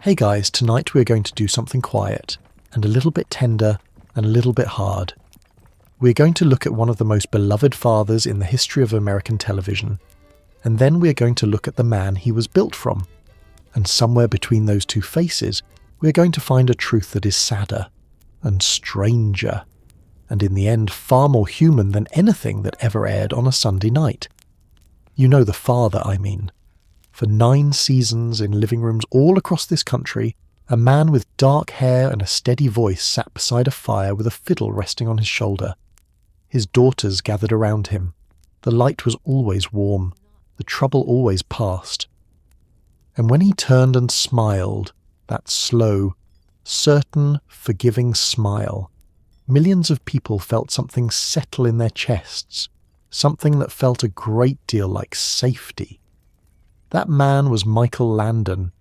Hey guys, tonight we're going to do something quiet, and a little bit tender, and a little bit hard. We're going to look at one of the most beloved fathers in the history of American television, and then we're going to look at the man he was built from. And somewhere between those two faces, we're going to find a truth that is sadder, and stranger, and in the end far more human than anything that ever aired on a Sunday night. You know the father I mean. For 9 seasons in living rooms all across this country, a man with dark hair and a steady voice sat beside a fire with a fiddle resting on his shoulder. His daughters gathered around him. The light was always warm, the trouble always past. And when he turned and smiled, that slow, certain, forgiving smile, millions of people felt something settle in their chests, something that felt a great deal like safety. That man was Michael Landon.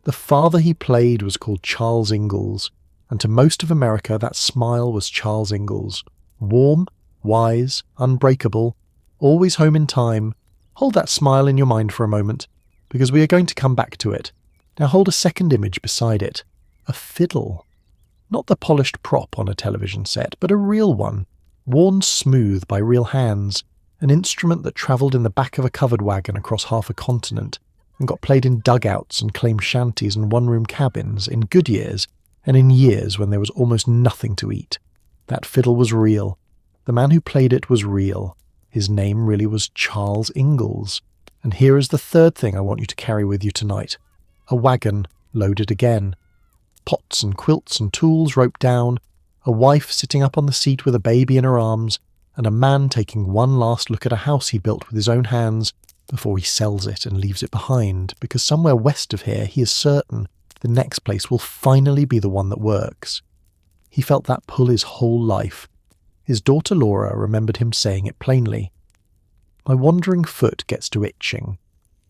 The father he played was called Charles Ingalls, and to most of America that smile was Charles Ingalls. Warm, wise, unbreakable, always home in time. Hold that smile in your mind for a moment, because we are going to come back to it. Now hold a second image beside it. A fiddle. Not the polished prop on a television set, but a real one, worn smooth by real hands. An instrument that travelled in the back of a covered wagon across half a continent and got played in dugouts and claim shanties and one-room cabins in good years and in years when there was almost nothing to eat. That fiddle was real. The man who played it was real. His name really was Charles Ingalls. And here is the third thing I want you to carry with you tonight. A wagon loaded again. Pots and quilts and tools roped down. A wife sitting up on the seat with a baby in her arms. And a man taking one last look at a house he built with his own hands before he sells it and leaves it behind, because somewhere west of here he is certain the next place will finally be the one that works. He felt that pull his whole life. His daughter Laura remembered him saying it plainly. My wandering foot gets to itching.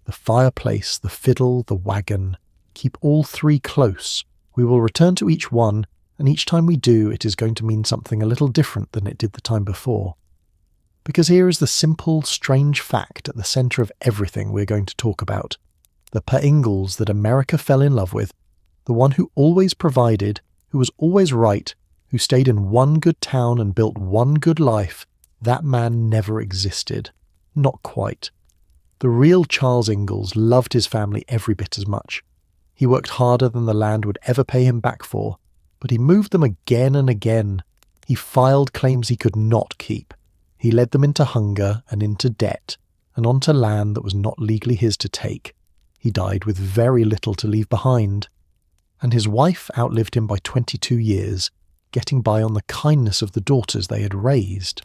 The fireplace, the fiddle, the wagon. Keep all 3 close. We will return to each one, and each time we do, it is going to mean something a little different than it did the time before. Because here is the simple, strange fact at the centre of everything we're going to talk about. The Per Ingalls that America fell in love with, the one who always provided, who was always right, who stayed in one good town and built one good life, that man never existed. Not quite. The real Charles Ingalls loved his family every bit as much. He worked harder than the land would ever pay him back for, but he moved them again and again. He filed claims he could not keep. He led them into hunger and into debt, and onto land that was not legally his to take. He died with very little to leave behind. And his wife outlived him by 22 years, getting by on the kindness of the daughters they had raised.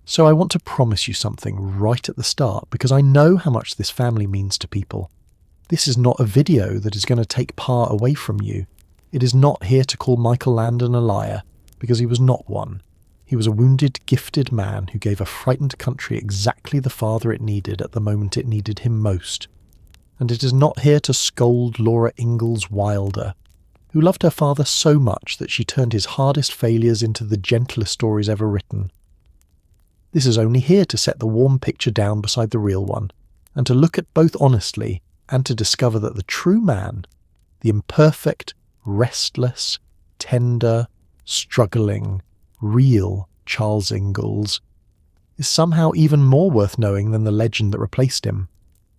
So I want to promise you something right at the start, because I know how much this family means to people. This is not a video that is going to take part away from you. It is not here to call Michael Landon a liar, because he was not one. He was a wounded, gifted man who gave a frightened country exactly the father it needed at the moment it needed him most. And it is not here to scold Laura Ingalls Wilder, who loved her father so much that she turned his hardest failures into the gentlest stories ever written. This is only here to set the warm picture down beside the real one, and to look at both honestly, and to discover that the true man, the imperfect, restless, tender, struggling, real Charles Ingalls, is somehow even more worth knowing than the legend that replaced him.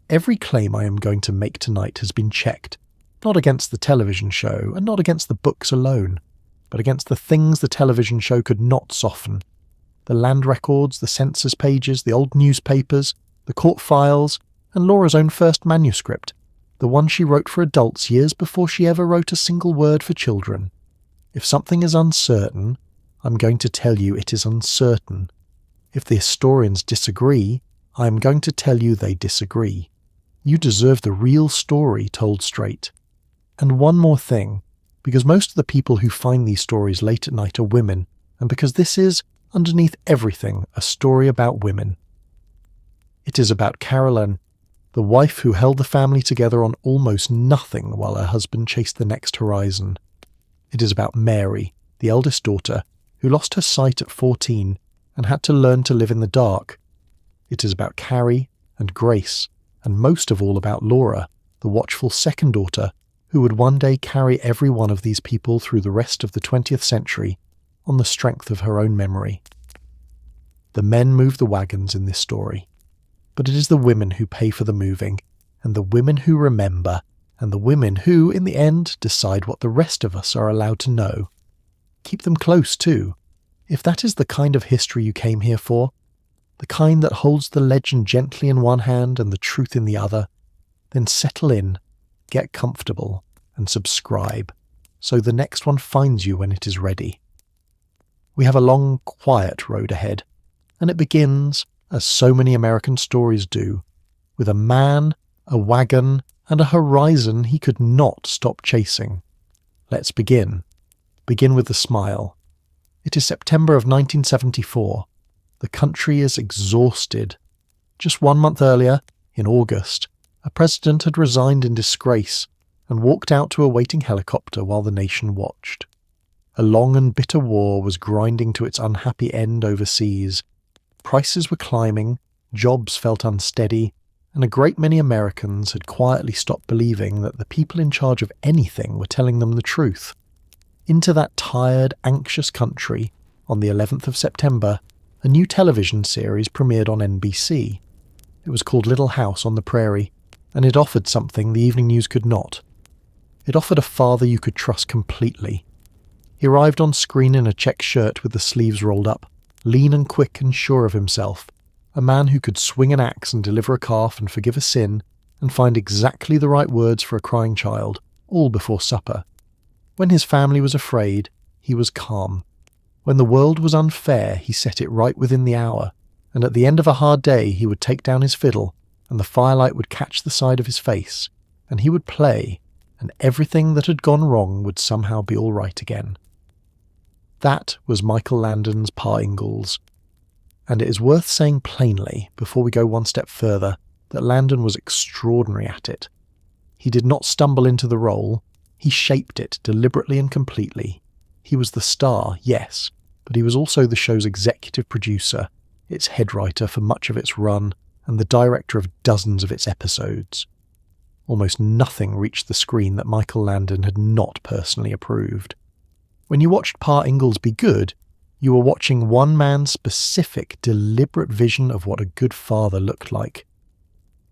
Every claim I am going to make tonight has been checked, not against the television show and not against the books alone, but against the things the television show could not soften. The land records, the census pages, the old newspapers, the court files, and Laura's own first manuscript, the one she wrote for adults years before she ever wrote a single word for children. If something is uncertain, I'm going to tell you it is uncertain. If the historians disagree, I am going to tell you they disagree. You deserve the real story told straight. And one more thing, because most of the people who find these stories late at night are women, and because this is, underneath everything, a story about women. It is about Carolyn, the wife who held the family together on almost nothing while her husband chased the next horizon. It is about Mary, the eldest daughter, who lost her sight at 14 and had to learn to live in the dark. It is about Carrie and Grace, and most of all about Laura, the watchful second daughter, who would one day carry every one of these people through the rest of the 20th century on the strength of her own memory. The men move the wagons in this story, but it is the women who pay for the moving, and the women who remember, and the women who, in the end, decide what the rest of us are allowed to know. Keep them close, too. If that is the kind of history you came here for, the kind that holds the legend gently in one hand and the truth in the other, then settle in, get comfortable, and subscribe, so the next one finds you when it is ready. We have a long, quiet road ahead, and it begins, as so many American stories do, with a man, a wagon, and a horizon he could not stop chasing. Let's begin. Begin with a smile. It is September of 1974. The country is exhausted. Just 1 month earlier, in August, a president had resigned in disgrace and walked out to a waiting helicopter while the nation watched. A long and bitter war was grinding to its unhappy end overseas. Prices were climbing, jobs felt unsteady, and a great many Americans had quietly stopped believing that the people in charge of anything were telling them the truth. Into that tired, anxious country, on the 11th of September, a new television series premiered on NBC. It was called Little House on the Prairie, and it offered something the evening news could not. It offered a father you could trust completely. He arrived on screen in a check shirt with the sleeves rolled up, lean and quick and sure of himself, a man who could swing an axe and deliver a calf and forgive a sin, and find exactly the right words for a crying child, all before supper. When his family was afraid, he was calm. When the world was unfair, he set it right within the hour, and at the end of a hard day he would take down his fiddle, and the firelight would catch the side of his face, and he would play, and everything that had gone wrong would somehow be all right again. That was Michael Landon's Pa Ingalls, and it is worth saying plainly, before we go one step further, that Landon was extraordinary at it. He did not stumble into the role, he shaped it deliberately and completely. He was the star, yes, but he was also the show's executive producer, its head writer for much of its run, and the director of dozens of its episodes. Almost nothing reached the screen that Michael Landon had not personally approved. When you watched Pa Ingalls be good, you were watching one man's specific, deliberate vision of what a good father looked like.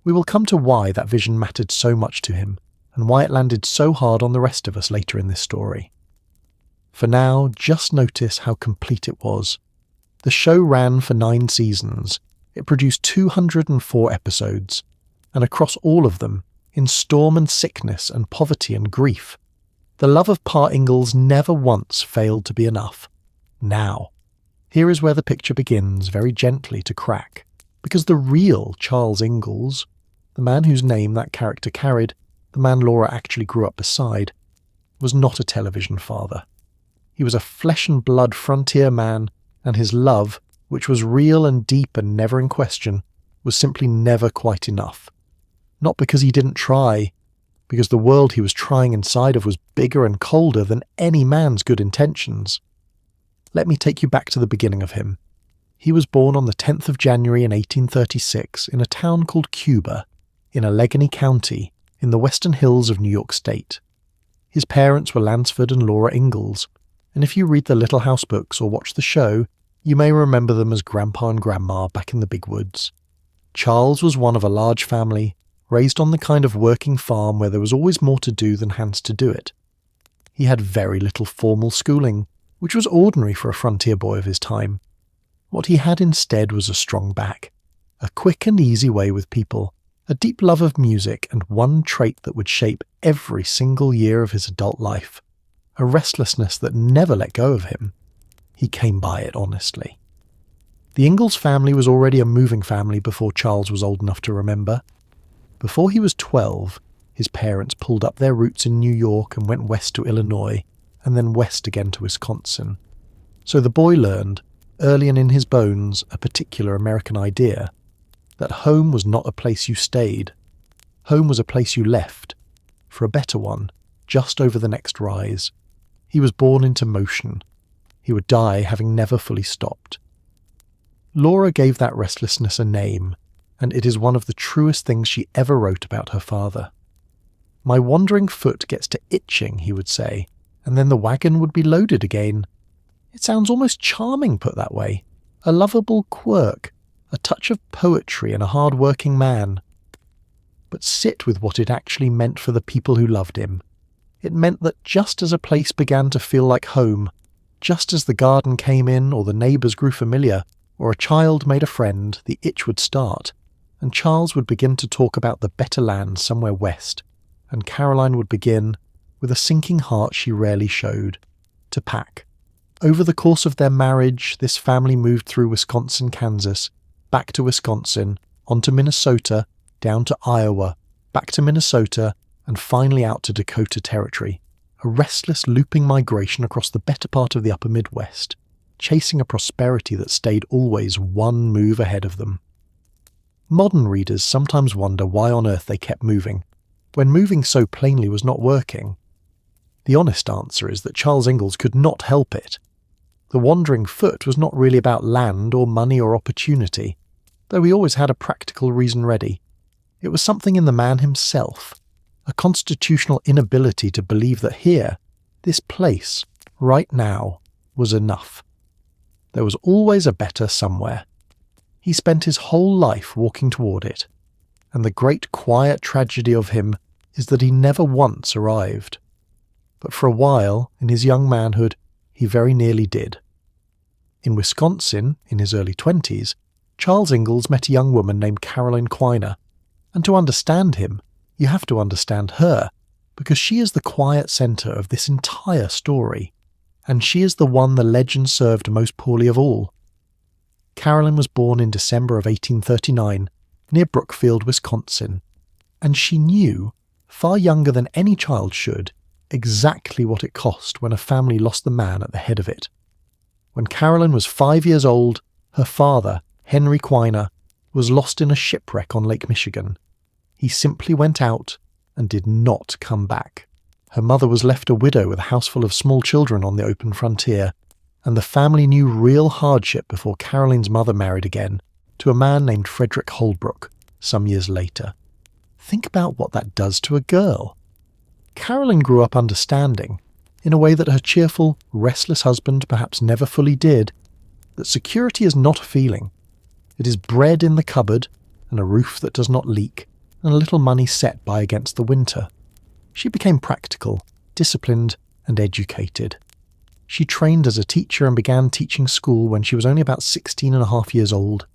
We will come to why that vision mattered so much to him, and why it landed so hard on the rest of us later in this story. For now, just notice how complete it was. The show ran for 9 seasons. It produced 204 episodes, and across all of them, in storm and sickness and poverty and grief, the love of Pa Ingalls never once failed to be enough. Now, here is where the picture begins very gently to crack, because the real Charles Ingalls, the man whose name that character carried, the man Laura actually grew up beside, was not a television father. He was a flesh and blood frontier man, and his love, which was real and deep and never in question, was simply never quite enough. Not because he didn't try, because the world he was trying inside of was bigger and colder than any man's good intentions. Let me take you back to the beginning of him. He was born on the 10th of January in 1836 in a town called Cuba, in Allegheny County, in the western hills of New York State. His parents were Lansford and Laura Ingalls, and if you read the Little House books or watch the show, you may remember them as Grandpa and Grandma back in the big woods. Charles was one of a large family, raised on the kind of working farm where there was always more to do than hands to do it. He had very little formal schooling, which was ordinary for a frontier boy of his time. What he had instead was a strong back, a quick and easy way with people, a deep love of music, and one trait that would shape every single year of his adult life, a restlessness that never let go of him. He came by it honestly. The Ingalls family was already a moving family before Charles was old enough to remember. Before he was 12, his parents pulled up their roots in New York and went west to Illinois, and then west again to Wisconsin. So the boy learned, early and in his bones, a particular American idea, that home was not a place you stayed. Home was a place you left, for a better one, just over the next rise. He was born into motion. He would die having never fully stopped. Laura gave that restlessness a name, and it is one of the truest things she ever wrote about her father. "My wandering foot gets to itching," he would say, and then the wagon would be loaded again. It sounds almost charming put that way. A lovable quirk, a touch of poetry in a hard-working man. But sit with what it actually meant for the people who loved him. It meant that just as a place began to feel like home, just as the garden came in or the neighbours grew familiar, or a child made a friend, the itch would start, and Charles would begin to talk about the better land somewhere west, and Caroline would begin, with a sinking heart she rarely showed, to pack. Over the course of their marriage, this family moved through Wisconsin, Kansas, back to Wisconsin, onto Minnesota, down to Iowa, back to Minnesota, and finally out to Dakota Territory, a restless looping migration across the better part of the upper Midwest, chasing a prosperity that stayed always one move ahead of them. Modern readers sometimes wonder why on earth they kept moving, when moving so plainly was not working. The honest answer is that Charles Ingalls could not help it. The wandering foot was not really about land or money or opportunity, though he always had a practical reason ready. It was something in the man himself, a constitutional inability to believe that here, this place, right now, was enough. There was always a better somewhere. He spent his whole life walking toward it, and the great quiet tragedy of him is that he never once arrived. But for a while, in his young manhood, he very nearly did. In Wisconsin, in his early 20s, Charles Ingalls met a young woman named Caroline Quiner, and to understand him, you have to understand her, because she is the quiet centre of this entire story, and she is the one the legend served most poorly of all. Caroline was born in December of 1839, near Brookfield, Wisconsin, and she knew, far younger than any child should, exactly what it cost when a family lost the man at the head of it. When Caroline was 5 years old, her father, Henry Quiner, was lost in a shipwreck on Lake Michigan. He simply went out and did not come back. Her mother was left a widow with a house full of small children on the open frontier, and the family knew real hardship before Caroline's mother married again to a man named Frederick Holbrook some years later. Think about what that does to a girl. Caroline grew up understanding, in a way that her cheerful, restless husband perhaps never fully did, that security is not a feeling. It is bread in the cupboard, and a roof that does not leak, and a little money set by against the winter. She became practical, disciplined, and educated. She trained as a teacher and began teaching school when she was only about 16.5 years old.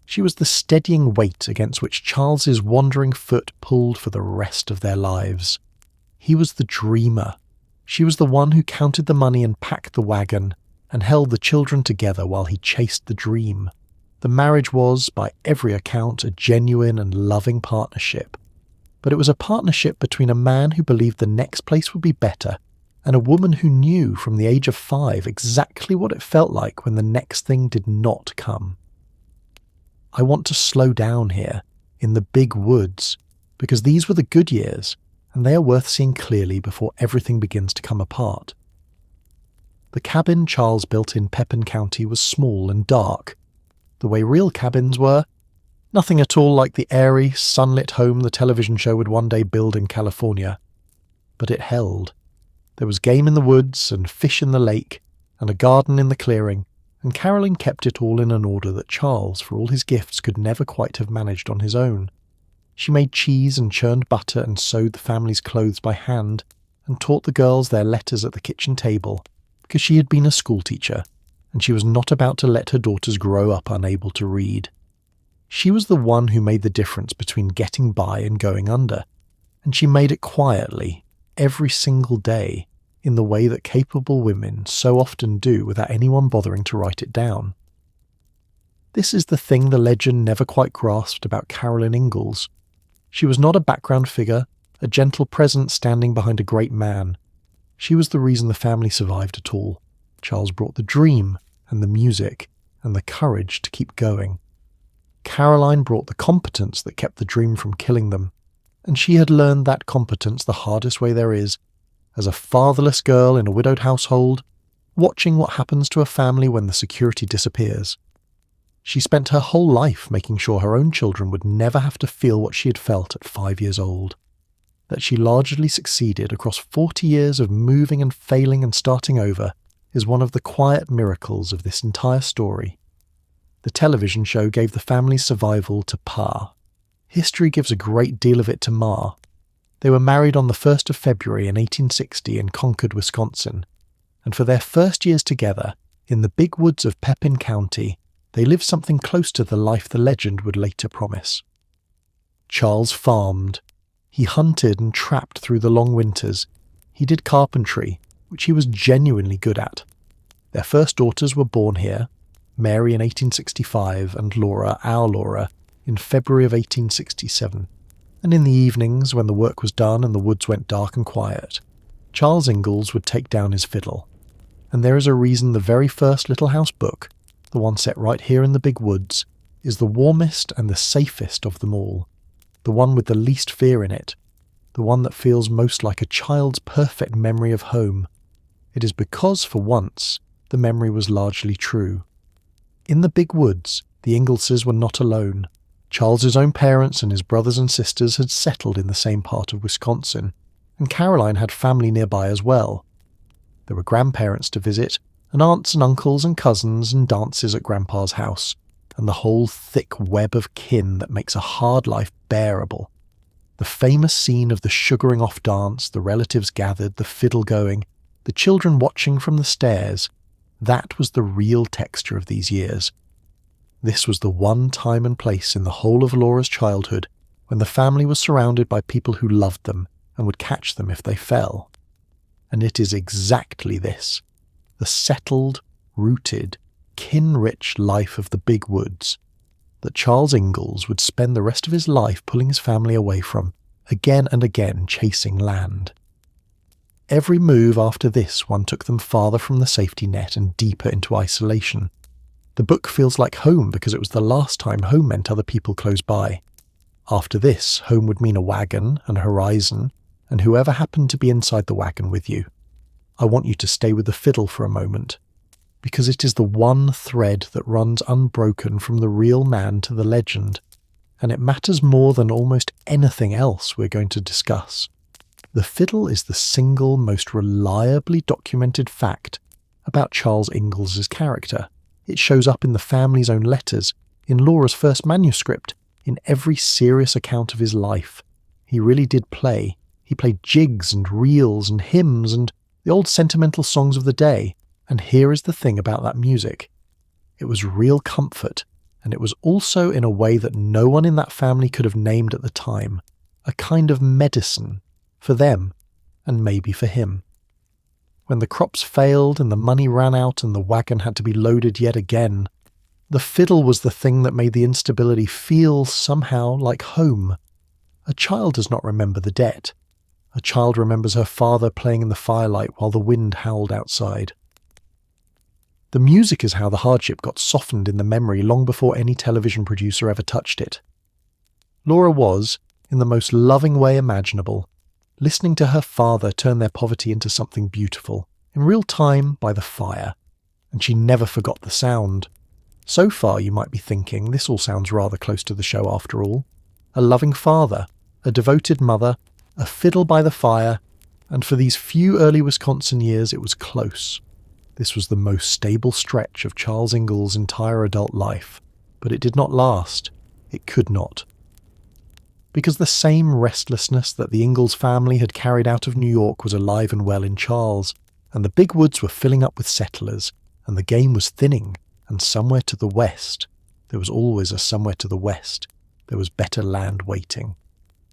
She was the steadying weight against which Charles's wandering foot pulled for the rest of their lives. He was the dreamer. She was the one who counted the money and packed the wagon, and held the children together while he chased the dream. The marriage was, by every account, a genuine and loving partnership. But it was a partnership between a man who believed the next place would be better, and a woman who knew from the age of 5 exactly what it felt like when the next thing did not come. I want to slow down here, in the big woods, because these were the good years, and they are worth seeing clearly before everything begins to come apart. The cabin Charles built in Pepin County was small and dark, the way real cabins were. Nothing at all like the airy, sunlit home the television show would one day build in California. But it held. There was game in the woods, and fish in the lake, and a garden in the clearing, and Caroline kept it all in an order that Charles, for all his gifts, could never quite have managed on his own. She made cheese and churned butter and sewed the family's clothes by hand, and taught the girls their letters at the kitchen table, because she had been a schoolteacher, and she was not about to let her daughters grow up unable to read. She was the one who made the difference between getting by and going under, and she made it quietly, every single day, in the way that capable women so often do without anyone bothering to write it down. This is the thing the legend never quite grasped about Caroline Ingalls. She was not a background figure, a gentle presence standing behind a great man. She was the reason the family survived at all. Charles brought the dream, and the music, and the courage to keep going. Caroline brought the competence that kept the dream from killing them, and she had learned that competence the hardest way there is, as a fatherless girl in a widowed household, watching what happens to a family when the security disappears. She spent her whole life making sure her own children would never have to feel what she had felt at 5 years old. that she largely succeeded across 40 years of moving and failing and starting over is one of the quiet miracles of this entire story. The television show gave the family's survival to Pa. History gives a great deal of it to Ma. They were married on the 1st of February in 1860 in Concord, Wisconsin, and for their first years together, in the big woods of Pepin County, they lived something close to the life the legend would later promise. Charles farmed. He hunted and trapped through the long winters. He did carpentry, which he was genuinely good at. Their first daughters were born here, Mary in 1865 and Laura, our Laura, in February of 1867. And in the evenings, when the work was done and the woods went dark and quiet, Charles Ingalls would take down his fiddle. And there is a reason the very first Little House book, the one set right here in the big woods, is the warmest and the safest of them all, the one with the least fear in it, the one that feels most like a child's perfect memory of home. It is because, for once, the memory was largely true. In the big woods, the Ingallses were not alone. Charles's own parents and his brothers and sisters had settled in the same part of Wisconsin, and Caroline had family nearby as well. There were grandparents to visit, and aunts and uncles and cousins and dances at Grandpa's house, and the whole thick web of kin that makes a hard life bearable. The famous scene of the sugaring off dance, the relatives gathered, the fiddle going, the children watching from the stairs, that was the real texture of these years. This was the one time and place in the whole of Laura's childhood when the family was surrounded by people who loved them and would catch them if they fell. And it is exactly this, the settled, rooted, kin-rich life of the big woods, that Charles Ingalls would spend the rest of his life pulling his family away from, again and again chasing land. Every move after this one took them farther from the safety net and deeper into isolation. The book feels like home because it was the last time home meant other people close by. After this, home would mean a wagon, an horizon, and whoever happened to be inside the wagon with you. I want you to stay with the fiddle for a moment, because it is the one thread that runs unbroken from the real man to the legend, and it matters more than almost anything else we're going to discuss. The fiddle is the single most reliably documented fact about Charles Ingalls' character. It shows up in the family's own letters, in Laura's first manuscript, in every serious account of his life. He really did play. He played jigs and reels and hymns and the old sentimental songs of the day. And here is the thing about that music. It was real comfort, and it was also in a way that no one in that family could have named at the time, a kind of medicine for them and maybe for him. When the crops failed and the money ran out and the wagon had to be loaded yet again, the fiddle was the thing that made the instability feel somehow like home. A child does not remember the debt. A child remembers her father playing in the firelight while the wind howled outside. The music is how the hardship got softened in the memory long before any television producer ever touched it. Laura was, in the most loving way imaginable, listening to her father turn their poverty into something beautiful, in real time by the fire, and she never forgot the sound. So far, you might be thinking, this all sounds rather close to the show after all. A loving father, a devoted mother, a fiddle by the fire, and for these few early Wisconsin years it was close. This was the most stable stretch of Charles Ingalls' entire adult life, but it did not last. It could not. Because the same restlessness that the Ingalls family had carried out of New York was alive and well in Charles, and the big woods were filling up with settlers, and the game was thinning, and somewhere to the west, there was always a somewhere to the west, there was better land waiting.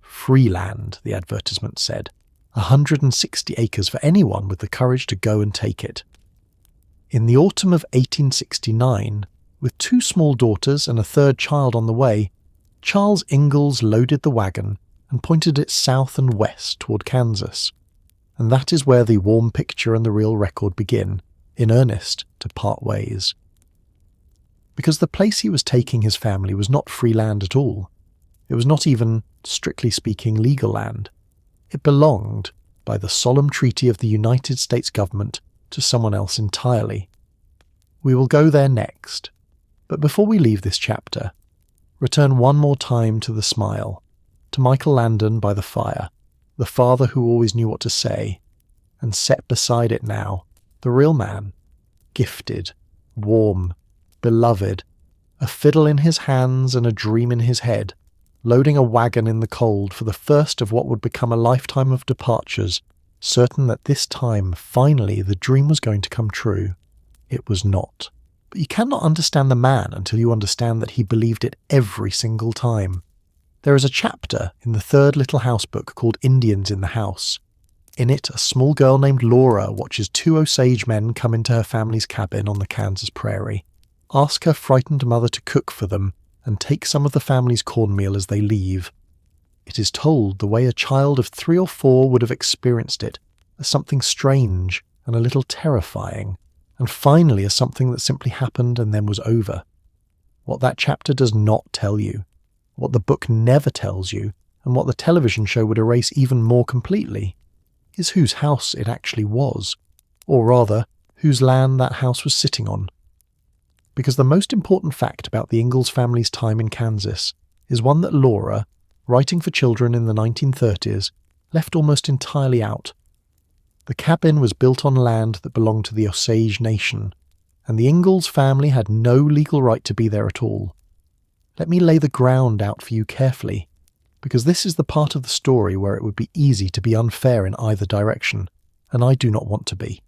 Free land, the advertisement said. 160 acres for anyone with the courage to go and take it. In the autumn of 1869, with 2 small daughters and a 3rd child on the way, Charles Ingalls loaded the wagon and pointed it south and west toward Kansas. And that is where the warm picture and the real record begin, in earnest, to part ways. Because the place he was taking his family was not free land at all. It was not even, strictly speaking, legal land. It belonged, by the solemn treaty of the United States government, to someone else entirely. We will go there next, but before we leave this chapter, return one more time to the smile, to Michael Landon by the fire, the father who always knew what to say, and set beside it now, the real man, gifted, warm, beloved, a fiddle in his hands and a dream in his head, loading a wagon in the cold for the first of what would become a lifetime of departures, certain that this time, finally, the dream was going to come true. It was not. But you cannot understand the man until you understand that he believed it every single time. There is a chapter in the third Little House book called Indians in the House. In it, a small girl named Laura watches two Osage men come into her family's cabin on the Kansas prairie, ask her frightened mother to cook for them, and take some of the family's cornmeal as they leave. It is told the way a child of 3 or 4 would have experienced it, as something strange and a little terrifying, and finally as something that simply happened and then was over. What that chapter does not tell you, what the book never tells you, and what the television show would erase even more completely, is whose house it actually was, or rather, whose land that house was sitting on. Because the most important fact about the Ingalls family's time in Kansas is one that Laura, writing for children in the 1930s, left almost entirely out. The cabin was built on land that belonged to the Osage Nation, and the Ingalls family had no legal right to be there at all. Let me lay the ground out for you carefully, because this is the part of the story where it would be easy to be unfair in either direction, and I do not want to be.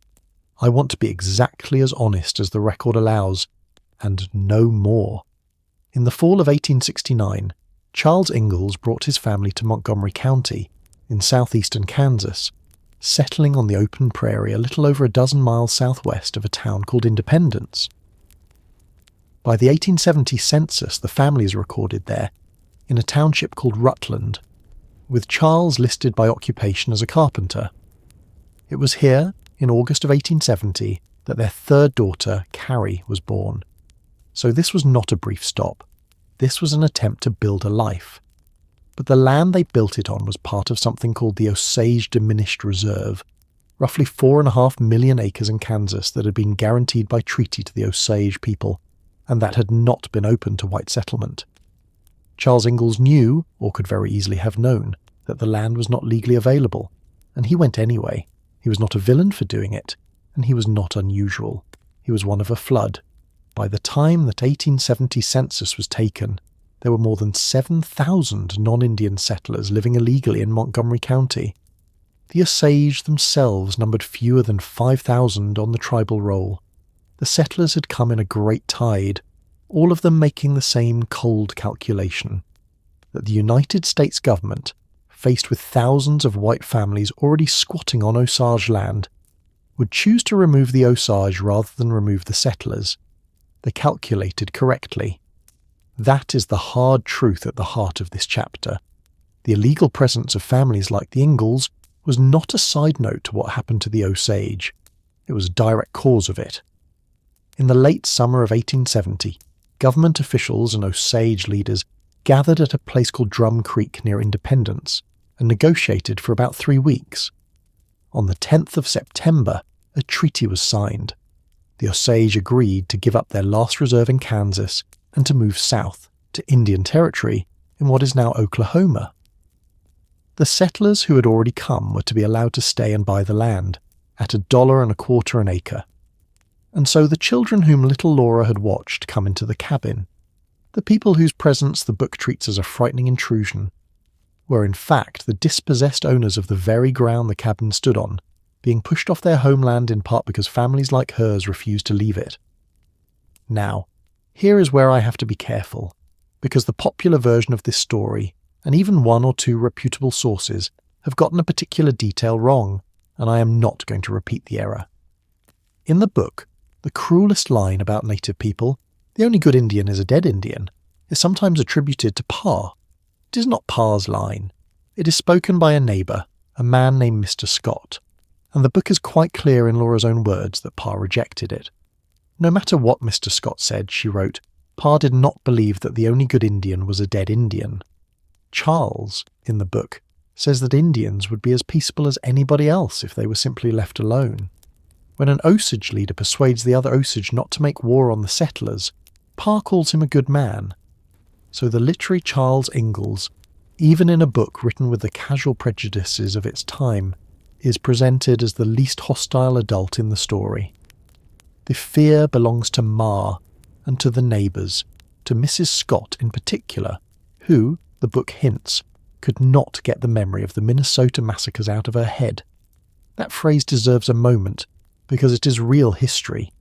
I want to be exactly as honest as the record allows, and no more. In the fall of 1869, Charles Ingalls brought his family to Montgomery County, in southeastern Kansas, settling on the open prairie a little over a dozen miles southwest of a town called Independence. By the 1870 census, the family is recorded there, in a township called Rutland, with Charles listed by occupation as a carpenter. It was here, in August of 1870, that their third daughter, Carrie, was born. So this was not a brief stop. This was an attempt to build a life. But the land they built it on was part of something called the Osage Diminished Reserve, roughly 4.5 million acres in Kansas that had been guaranteed by treaty to the Osage people, and that had not been open to white settlement. Charles Ingalls knew, or could very easily have known, that the land was not legally available, and he went anyway. He was not a villain for doing it, and he was not unusual. He was one of a flood. By the time that 1870 census was taken, there were more than 7,000 non-Indian settlers living illegally in Montgomery County. The Osage themselves numbered fewer than 5,000 on the tribal roll. The settlers had come in a great tide, all of them making the same cold calculation, that the United States government, faced with thousands of white families already squatting on Osage land, would choose to remove the Osage rather than remove the settlers. They calculated correctly. That is the hard truth at the heart of this chapter. The illegal presence of families like the Ingalls was not a side note to what happened to the Osage. It was a direct cause of it. In the late summer of 1870, government officials and Osage leaders gathered at a place called Drum Creek near Independence and negotiated for about 3 weeks. On the 10th of September, a treaty was signed. The Osage agreed to give up their last reserve in Kansas and to move south to Indian Territory in what is now Oklahoma. The settlers who had already come were to be allowed to stay and buy the land at $1.25 an acre. And so the children whom little Laura had watched come into the cabin, the people whose presence the book treats as a frightening intrusion, were in fact the dispossessed owners of the very ground the cabin stood on, being pushed off their homeland in part because families like hers refused to leave it. Now, here is where I have to be careful, because the popular version of this story, and even 1 or 2 reputable sources, have gotten a particular detail wrong, and I am not going to repeat the error. In the book, the cruelest line about native people, "The only good Indian is a dead Indian," is sometimes attributed to Pa. It is not Pa's line. It is spoken by a neighbour, a man named Mr. Scott, and the book is quite clear in Laura's own words that Pa rejected it. No matter what Mr. Scott said, she wrote, Pa did not believe that the only good Indian was a dead Indian. Charles, in the book, says that Indians would be as peaceable as anybody else if they were simply left alone. When an Osage leader persuades the other Osage not to make war on the settlers, Pa calls him a good man. So the literary Charles Ingalls even in a book written with the casual prejudices of its time, is presented as the least hostile adult in the story. The fear belongs to Ma and to the neighbours, to Mrs. Scott in particular, who, the book hints, could not get the memory of the Minnesota massacres out of her head. That phrase deserves a moment, because it is real history.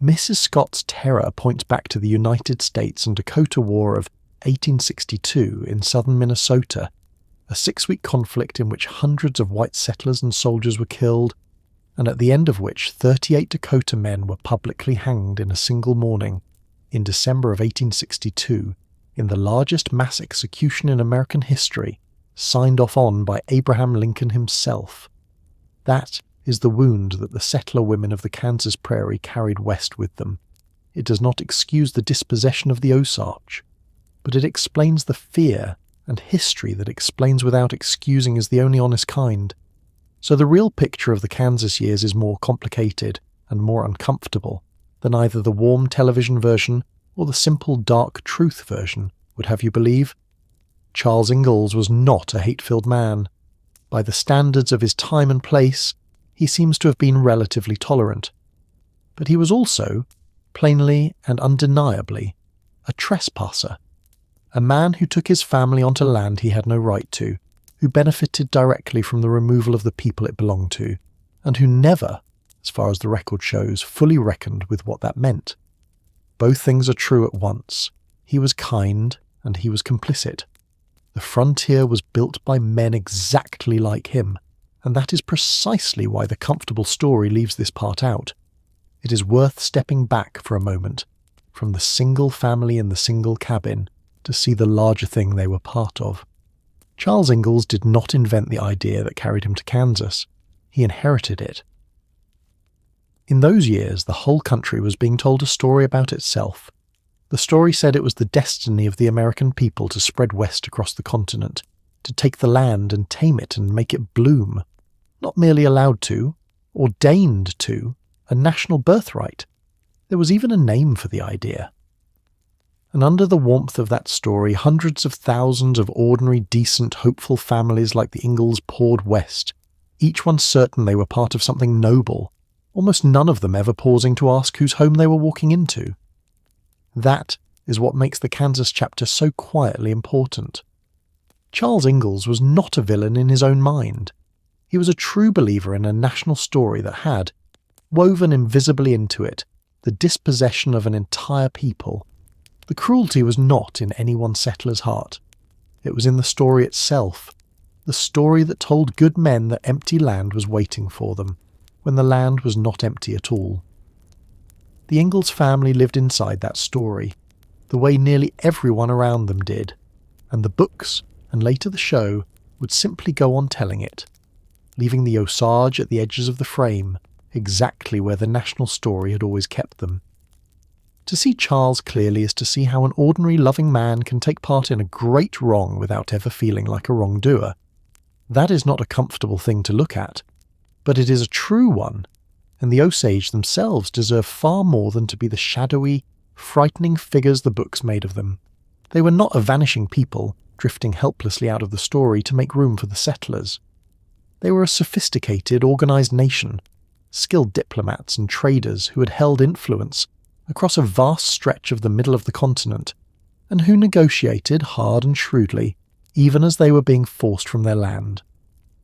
Mrs. Scott's terror points back to the United States and Dakota War of 1862 in southern Minnesota, a 6-week conflict in which hundreds of white settlers and soldiers were killed, and at the end of which 38 Dakota men were publicly hanged in a single morning in December of 1862 in the largest mass execution in American history, signed off on by Abraham Lincoln himself. That is the wound that the settler women of the Kansas Prairie carried west with them. It does not excuse the dispossession of the Osage, but it explains the fear and history that explains without excusing is the only honest kind. So the real picture of the Kansas years is more complicated and more uncomfortable than either the warm television version or the simple dark truth version would have you believe. Charles Ingalls was not a hate-filled man. By the standards of his time and place, he seems to have been relatively tolerant. But he was also, plainly and undeniably, a trespasser. A man who took his family onto land he had no right to, who benefited directly from the removal of the people it belonged to, and who never, as far as the record shows, fully reckoned with what that meant. Both things are true at once. He was kind, and he was complicit. The frontier was built by men exactly like him, and that is precisely why the comfortable story leaves this part out. It is worth stepping back for a moment, from the single family in the single cabin, to see the larger thing they were part of. Charles Ingalls did not invent the idea that carried him to Kansas. He inherited it. In those years, the whole country was being told a story about itself. The story said it was the destiny of the American people to spread west across the continent, to take the land and tame it and make it bloom. Not merely allowed to, ordained to, a national birthright. There was even a name for the idea. And under the warmth of that story, hundreds of thousands of ordinary, decent, hopeful families like the Ingalls poured west, each one certain they were part of something noble, almost none of them ever pausing to ask whose home they were walking into. That is what makes the Kansas chapter so quietly important. Charles Ingalls was not a villain in his own mind. He was a true believer in a national story that had, woven invisibly into it, the dispossession of an entire people. The cruelty was not in any one settler's heart. It was in the story itself, the story that told good men that empty land was waiting for them, when the land was not empty at all. The Ingalls family lived inside that story, the way nearly everyone around them did, and the books, and later the show, would simply go on telling it, leaving the Osage at the edges of the frame, exactly where the national story had always kept them. To see Charles clearly is to see how an ordinary loving man can take part in a great wrong without ever feeling like a wrongdoer. That is not a comfortable thing to look at, but it is a true one, and the Osage themselves deserve far more than to be the shadowy, frightening figures the books made of them. They were not a vanishing people, drifting helplessly out of the story to make room for the settlers. They were a sophisticated, organised nation, skilled diplomats and traders who had held influence across a vast stretch of the middle of the continent, and who negotiated hard and shrewdly, even as they were being forced from their land.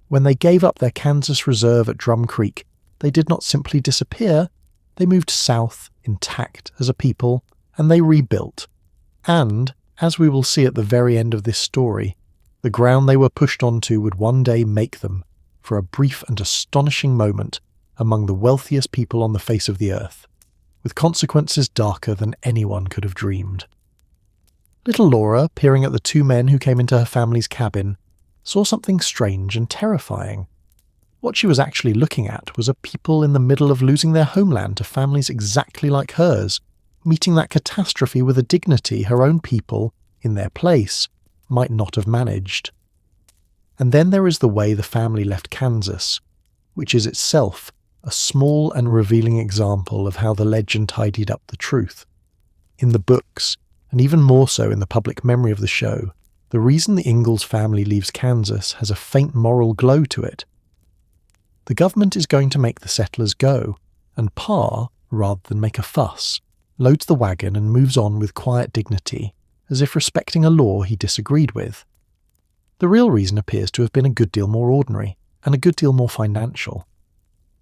When they gave up their Kansas reserve at Drum Creek, they did not simply disappear, they moved south intact as a people, and they rebuilt. And, as we will see at the very end of this story, the ground they were pushed onto would one day make them, for a brief and astonishing moment, among the wealthiest people on the face of the earth, with consequences darker than anyone could have dreamed. Little Laura, peering at the two men who came into her family's cabin, saw something strange and terrifying. What she was actually looking at was a people in the middle of losing their homeland to families exactly like hers, meeting that catastrophe with a dignity her own people, in their place, might not have managed. And then there is the way the family left Kansas, which is itself a small and revealing example of how the legend tidied up the truth. In the books, and even more so in the public memory of the show, The reason the Ingalls family leaves Kansas has a faint moral glow to it. The government is going to make the settlers go, and Pa, rather than make a fuss, loads the wagon and moves on with quiet dignity, as if respecting a law he disagreed with. The real reason appears to have been a good deal more ordinary, and a good deal more financial.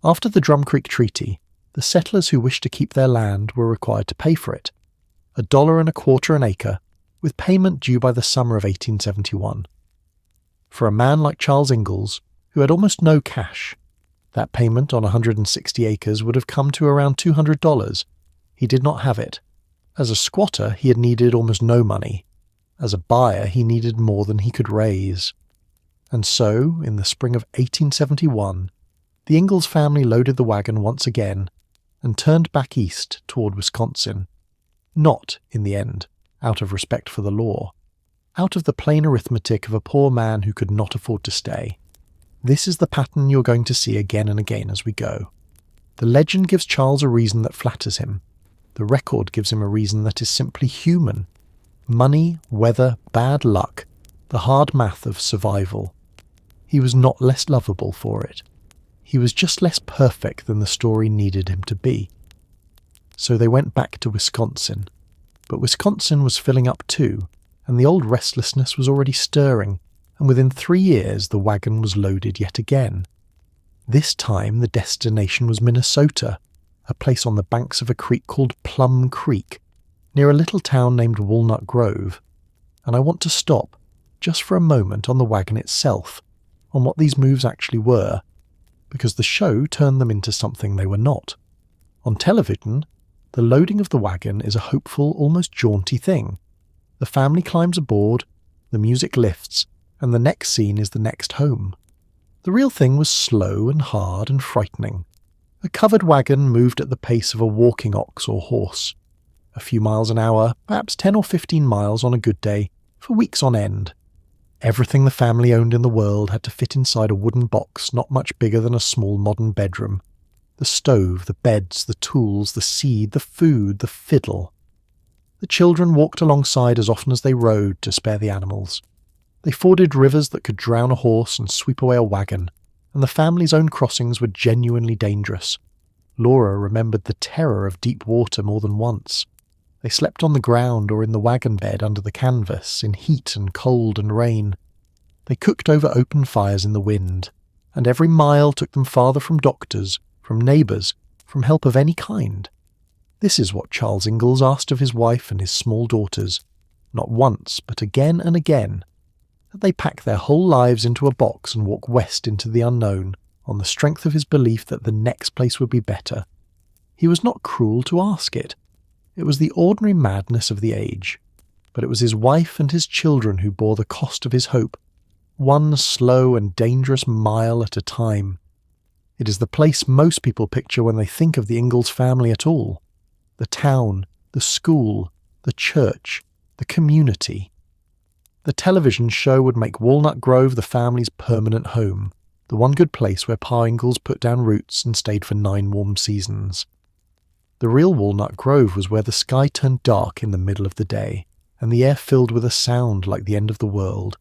After the Drum Creek Treaty, the settlers who wished to keep their land were required to pay for it, $1.25 an acre, with payment due by the summer of 1871. For a man like Charles Ingalls, who had almost no cash, that payment on 160 acres would have come to around $200. He did not have it. As a squatter, he had needed almost no money. As a buyer, he needed more than he could raise. And so, in the spring of 1871, the Ingalls family loaded the wagon once again and turned back east toward Wisconsin. Not, in the end, out of respect for the law. Out of the plain arithmetic of a poor man who could not afford to stay. This is the pattern you're going to see again and again as we go. The legend gives Charles a reason that flatters him. The record gives him a reason that is simply human. Money, weather, bad luck, the hard math of survival. He was not less lovable for it. He was just less perfect than the story needed him to be. So they went back to Wisconsin. But Wisconsin was filling up too, and the old restlessness was already stirring, and within 3 years the wagon was loaded yet again. This time the destination was Minnesota, a place on the banks of a creek called Plum Creek, near a little town named Walnut Grove. And I want to stop, just for a moment, on the wagon itself, on what these moves actually were, because the show turned them into something they were not. On television, the loading of the wagon is a hopeful, almost jaunty thing. The family climbs aboard, the music lifts, and the next scene is the next home. The real thing was slow and hard and frightening. A covered wagon moved at the pace of a walking ox or horse. A few miles an hour, perhaps 10 or 15 miles on a good day, for weeks on end. Everything the family owned in the world had to fit inside a wooden box not much bigger than a small modern bedroom. The stove, the beds, the tools, the seed, the food, the fiddle. The children walked alongside as often as they rode to spare the animals. They forded rivers that could drown a horse and sweep away a wagon, and the family's own crossings were genuinely dangerous. Laura remembered the terror of deep water more than once. They slept on the ground or in the wagon bed under the canvas, in heat and cold and rain. They cooked over open fires in the wind, and every mile took them farther from doctors, from neighbours, from help of any kind. This is what Charles Ingalls asked of his wife and his small daughters, not once, but again and again, that they pack their whole lives into a box and walk west into the unknown, on the strength of his belief that the next place would be better. He was not cruel to ask it. It was the ordinary madness of the age, but it was his wife and his children who bore the cost of his hope, one slow and dangerous mile at a time. It is the place most people picture when they think of the Ingalls family at all. The town, the school, the church, the community. The television show would make Walnut Grove the family's permanent home, the one good place where Pa Ingalls put down roots and stayed for 9 warm seasons. The real Walnut Grove was where the sky turned dark in the middle of the day, and the air filled with a sound like the end of the world,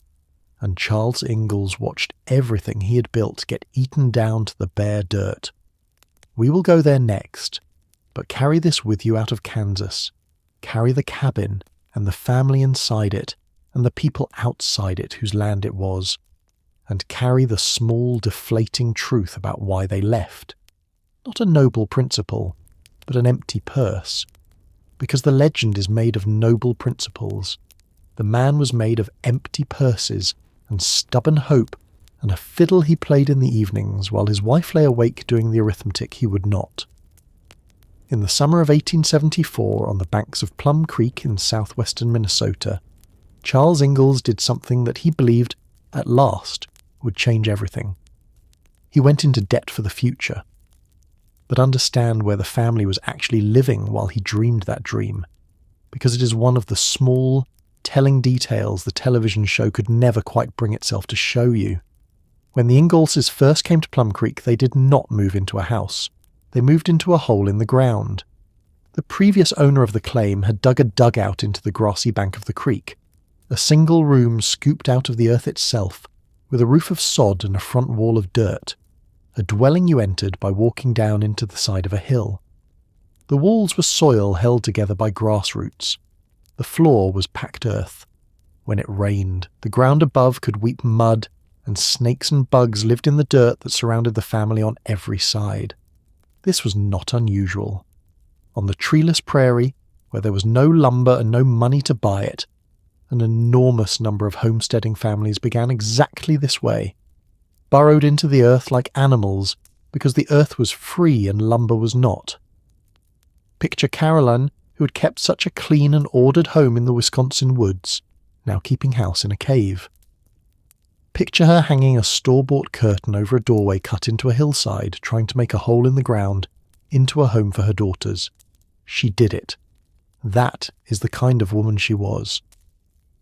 and Charles Ingalls watched everything he had built get eaten down to the bare dirt. We will go there next, but carry this with you out of Kansas. Carry the cabin, and the family inside it, and the people outside it whose land it was, and carry the small, deflating truth about why they left. Not a noble principle, but an empty purse. Because the legend is made of noble principles. The man was made of empty purses and stubborn hope, and a fiddle he played in the evenings while his wife lay awake doing the arithmetic he would not. In the summer of 1874, on the banks of Plum Creek in southwestern Minnesota, Charles Ingalls did something that he believed, at last, would change everything. He went into debt for the future. But understand where the family was actually living while he dreamed that dream, because it is one of the small, telling details the television show could never quite bring itself to show you. When the Ingallses first came to Plum Creek, they did not move into a house. They moved into a hole in the ground. The previous owner of the claim had dug a dugout into the grassy bank of the creek. A single room scooped out of the earth itself, with a roof of sod and a front wall of dirt. A dwelling you entered by walking down into the side of a hill. The walls were soil held together by grass roots. The floor was packed earth. When it rained, the ground above could weep mud, and snakes and bugs lived in the dirt that surrounded the family on every side. This was not unusual. On the treeless prairie, where there was no lumber and no money to buy it, an enormous number of homesteading families began exactly this way, burrowed into the earth like animals because the earth was free and lumber was not. Picture Carolyn, who had kept such a clean and ordered home in the Wisconsin woods, now keeping house in a cave. Picture her hanging a store-bought curtain over a doorway cut into a hillside, trying to make a hole in the ground into a home for her daughters. She did it. That is the kind of woman she was.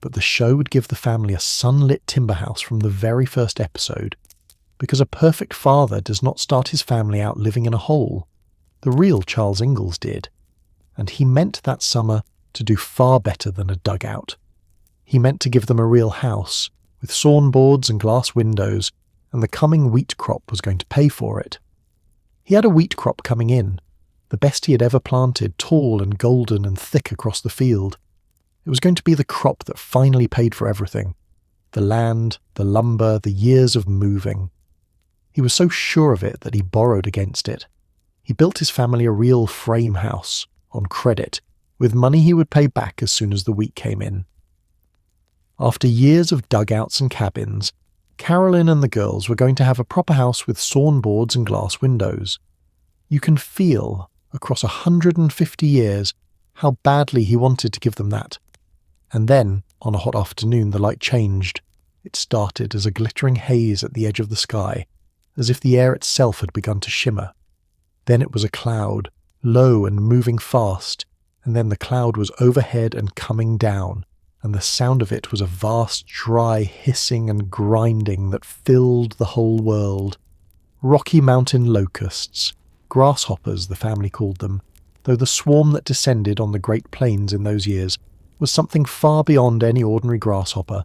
But the show would give the family a sunlit timber house from the very first episode, because a perfect father does not start his family out living in a hole. The real Charles Ingalls did, and he meant that summer to do far better than a dugout. He meant to give them a real house, with sawn boards and glass windows, and the coming wheat crop was going to pay for it. He had a wheat crop coming in, the best he had ever planted, tall and golden and thick across the field. It was going to be the crop that finally paid for everything. The land, the lumber, the years of moving. He was so sure of it that he borrowed against it. He built his family a real frame house, on credit, with money he would pay back as soon as the wheat came in. After years of dugouts and cabins, Carolyn and the girls were going to have a proper house with sawn boards and glass windows. You can feel, across 150 years, how badly he wanted to give them that. And then, on a hot afternoon, the light changed. It started as a glittering haze at the edge of the sky, as if the air itself had begun to shimmer. Then it was a cloud, low and moving fast, and then the cloud was overhead and coming down, and the sound of it was a vast dry hissing and grinding that filled the whole world. Rocky Mountain locusts, grasshoppers the family called them, though the swarm that descended on the Great Plains in those years was something far beyond any ordinary grasshopper,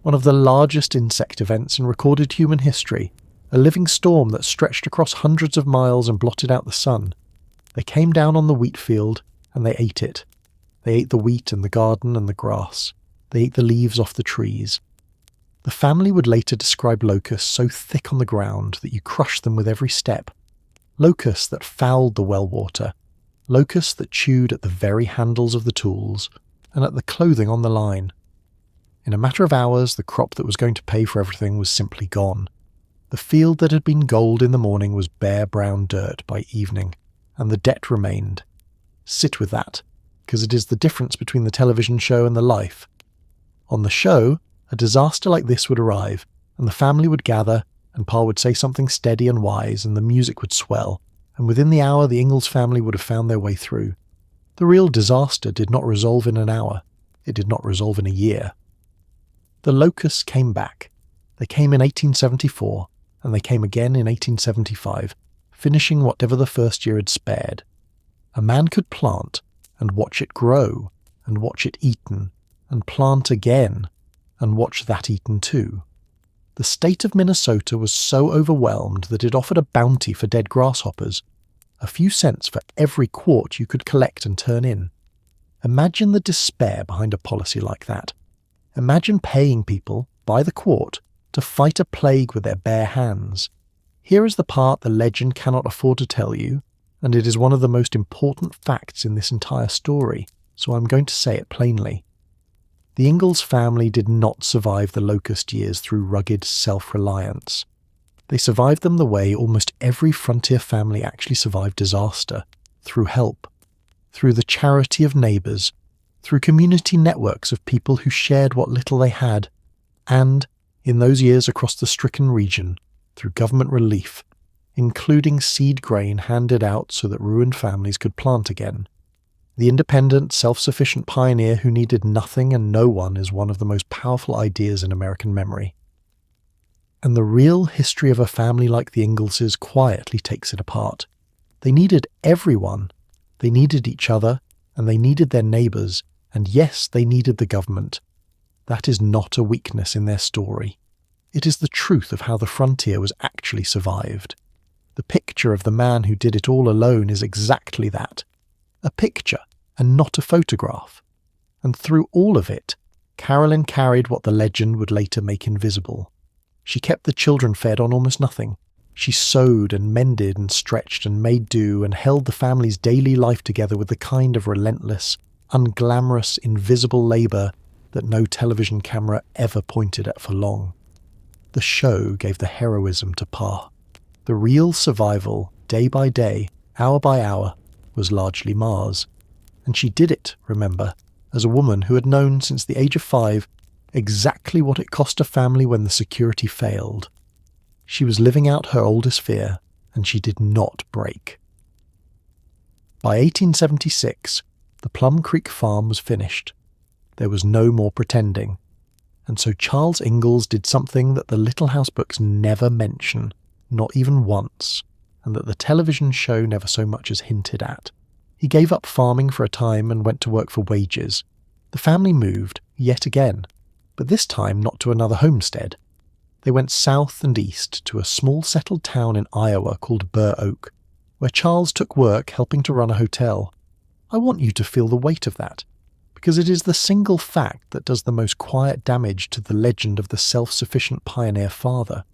one of the largest insect events in recorded human history, a living storm that stretched across hundreds of miles and blotted out the sun. They came down on the wheat field, and they ate it. They ate the wheat and the garden and the grass. They ate the leaves off the trees. The family would later describe locusts so thick on the ground that you crushed them with every step. Locusts that fouled the well water. Locusts that chewed at the very handles of the tools and at the clothing on the line. In a matter of hours, the crop that was going to pay for everything was simply gone. The field that had been gold in the morning was bare brown dirt by evening, and the debt remained. Sit with that, because it is the difference between the television show and the life. On the show, a disaster like this would arrive, and the family would gather, and Pa would say something steady and wise, and the music would swell, and within the hour the Ingalls family would have found their way through. The real disaster did not resolve in an hour. It did not resolve in a year. The locusts came back. They came in 1874, and they came again in 1875, finishing whatever the first year had spared. A man could plant, and watch it grow, and watch it eaten, and plant again, and watch that eaten too. The state of Minnesota was so overwhelmed that it offered a bounty for dead grasshoppers, a few cents for every quart you could collect and turn in. Imagine the despair behind a policy like that. Imagine paying people, by the quart, to fight a plague with their bare hands. Here is the part the legend cannot afford to tell you, and it is one of the most important facts in this entire story, so I'm going to say it plainly. The Ingalls family did not survive the locust years through rugged self-reliance. They survived them the way almost every frontier family actually survived disaster, through help, through the charity of neighbours, through community networks of people who shared what little they had, and, in those years across the stricken region, through government relief, including seed grain handed out so that ruined families could plant again. The independent, self-sufficient pioneer who needed nothing and no one is one of the most powerful ideas in American memory. And the real history of a family like the Ingalls' quietly takes it apart. They needed everyone. They needed each other, and they needed their neighbours, and yes, they needed the government. That is not a weakness in their story. It is the truth of how the frontier was actually survived. The picture of the man who did it all alone is exactly that. A picture, and not a photograph. And through all of it, Carolyn carried what the legend would later make invisible. She kept the children fed on almost nothing. She sewed and mended and stretched and made do and held the family's daily life together with the kind of relentless, unglamorous, invisible labour that no television camera ever pointed at for long. The show gave the heroism to Pa. The real survival, day by day, hour by hour, was largely Ma's. And she did it, remember, as a woman who had known since the age of 5 exactly what it cost a family when the security failed. She was living out her oldest fear, and she did not break. By 1876, the Plum Creek farm was finished. There was no more pretending. And so Charles Ingalls did something that the Little House books never mention, not even once, and that the television show never so much as hinted at. He gave up farming for a time and went to work for wages. The family moved, yet again, but this time not to another homestead. They went south and east to a small settled town in Iowa called Burr Oak, where Charles took work helping to run a hotel. I want you to feel the weight of that, because it is the single fact that does the most quiet damage to the legend of the self-sufficient pioneer father.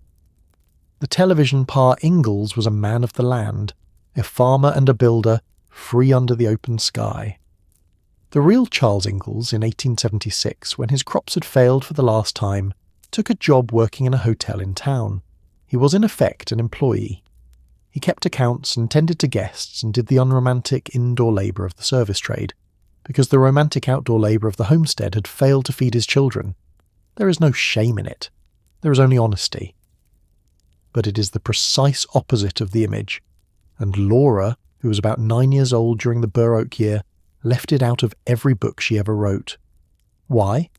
The television Pa Ingalls was a man of the land, a farmer and a builder, free under the open sky. The real Charles Ingalls, in 1876, when his crops had failed for the last time, took a job working in a hotel in town. He was in effect an employee. He kept accounts and tended to guests and did the unromantic indoor labour of the service trade, because the romantic outdoor labour of the homestead had failed to feed his children. There is no shame in it. There is only honesty. But it is the precise opposite of the image, and Laura, who was about 9 years old during the Burr Oak year, left it out of every book she ever wrote. Why?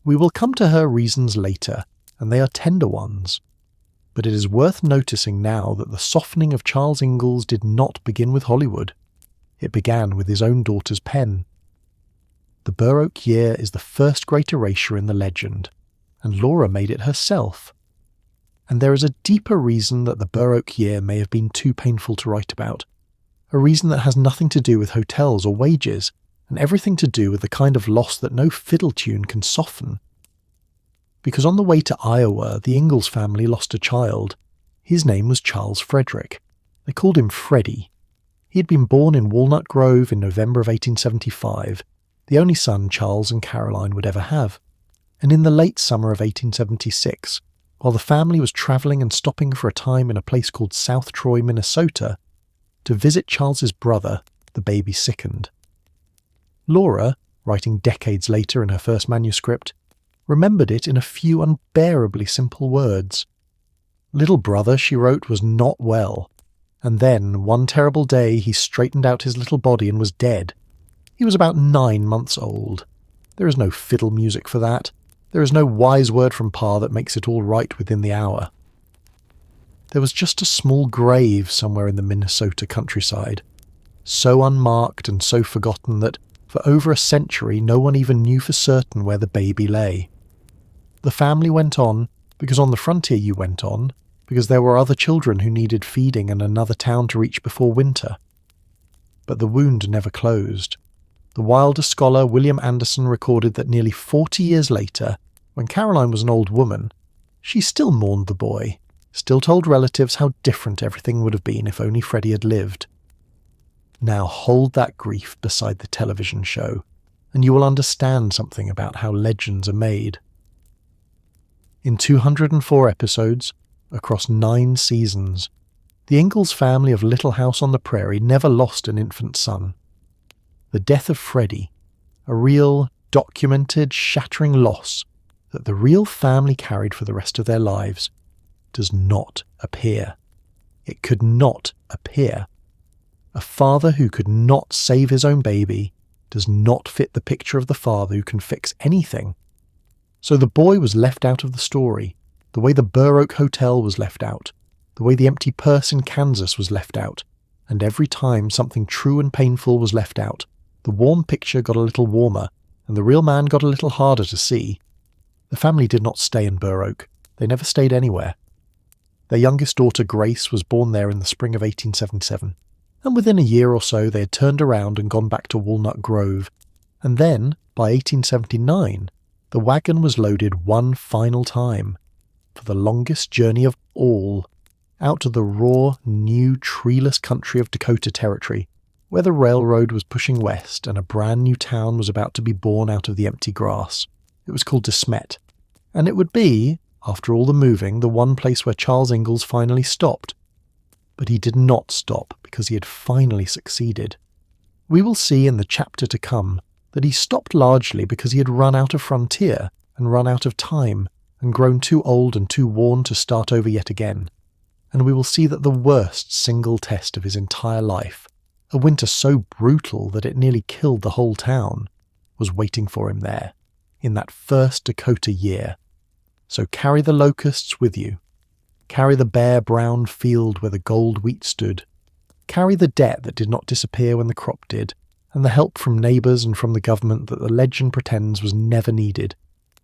We will come to her reasons later, and they are tender ones. But it is worth noticing now that the softening of Charles Ingalls did not begin with Hollywood. It began with his own daughter's pen. The Burr Oak year is the first great erasure in the legend, and Laura made it herself. And there is a deeper reason that the Burr Oak year may have been too painful to write about. A reason that has nothing to do with hotels or wages, and everything to do with the kind of loss that no fiddle tune can soften. Because on the way to Iowa, the Ingalls family lost a child. His name was Charles Frederick. They called him Freddie. He had been born in Walnut Grove in November of 1875, the only son Charles and Caroline would ever have. And in the late summer of 1876, while the family was travelling and stopping for a time in a place called South Troy, Minnesota, to visit Charles's brother, the baby sickened. Laura, writing decades later in her first manuscript, remembered it in a few unbearably simple words. Little brother, she wrote, was not well, and then, one terrible day, he straightened out his little body and was dead. He was about 9 months old. There is no fiddle music for that. There is no wise word from Pa that makes it all right within the hour. There was just a small grave somewhere in the Minnesota countryside, so unmarked and so forgotten that for over a century no one even knew for certain where the baby lay. The family went on, because on the frontier you went on, because there were other children who needed feeding and another town to reach before winter. But the wound never closed. The wilder scholar William Anderson recorded that nearly 40 years later, when Caroline was an old woman, she still mourned the boy, still told relatives how different everything would have been if only Freddie had lived. Now hold that grief beside the television show, and you will understand something about how legends are made. In 204 episodes, across 9 seasons, the Ingalls family of Little House on the Prairie never lost an infant son. The death of Freddie, a real, documented, shattering loss that the real family carried for the rest of their lives, does not appear. It could not appear. A father who could not save his own baby does not fit the picture of the father who can fix anything. So the boy was left out of the story, the way the Burr Oak Hotel was left out, the way the empty purse in Kansas was left out, and every time something true and painful was left out, the warm picture got a little warmer, and the real man got a little harder to see. The family did not stay in Burr Oak. They never stayed anywhere. Their youngest daughter, Grace, was born there in the spring of 1877, and within a year or so they had turned around and gone back to Walnut Grove, and then, by 1879, the wagon was loaded one final time, for the longest journey of all, out to the raw, new, treeless country of Dakota Territory, where the railroad was pushing west and a brand new town was about to be born out of the empty grass. It was called De Smet, and it would be, after all the moving, the one place where Charles Ingalls finally stopped. But he did not stop because he had finally succeeded. We will see in the chapter to come that he stopped largely because he had run out of frontier and run out of time and grown too old and too worn to start over yet again. And we will see that the worst single test of his entire life, a winter so brutal that it nearly killed the whole town, was waiting for him there, in that first Dakota year. So carry the locusts with you. Carry the bare brown field where the gold wheat stood. Carry the debt that did not disappear when the crop did, and the help from neighbours and from the government that the legend pretends was never needed,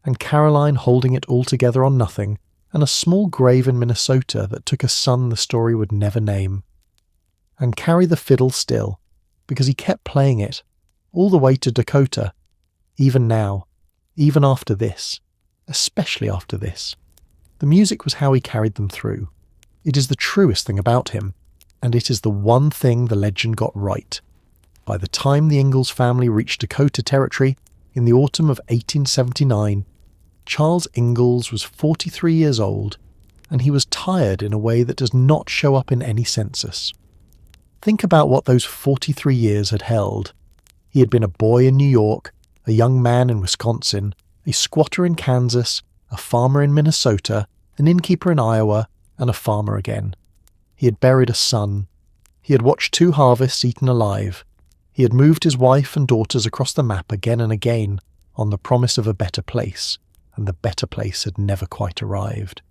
and Caroline holding it all together on nothing, and a small grave in Minnesota that took a son the story would never name. And carry the fiddle still, because he kept playing it, all the way to Dakota, even now, even after this, especially after this. The music was how he carried them through. It is the truest thing about him, and it is the one thing the legend got right. By the time the Ingalls family reached Dakota Territory, in the autumn of 1879, Charles Ingalls was 43 years old, and he was tired in a way that does not show up in any census. Think about what those 43 years had held. He had been a boy in New York, a young man in Wisconsin, a squatter in Kansas, a farmer in Minnesota, an innkeeper in Iowa, and a farmer again. He had buried a son. He had watched 2 harvests eaten alive. He had moved his wife and daughters across the map again and again on the promise of a better place, and the better place had never quite arrived.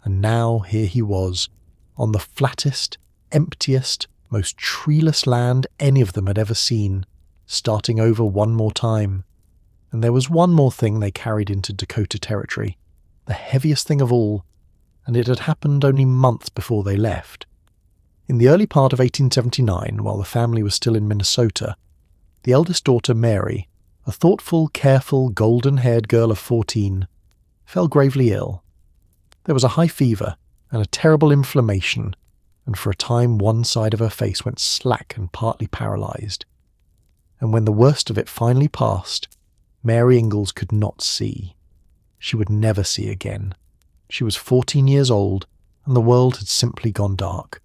And now here he was, on the flattest, emptiest, most treeless land any of them had ever seen, starting over one more time. And there was one more thing they carried into Dakota Territory, the heaviest thing of all, and it had happened only months before they left. In the early part of 1879, while the family was still in Minnesota, the eldest daughter, Mary, a thoughtful, careful, golden-haired girl of 14, fell gravely ill. There was a high fever and a terrible inflammation, and for a time one side of her face went slack and partly paralysed. And when the worst of it finally passed, Mary Ingalls could not see. She would never see again. She was 14 years old, and the world had simply gone dark.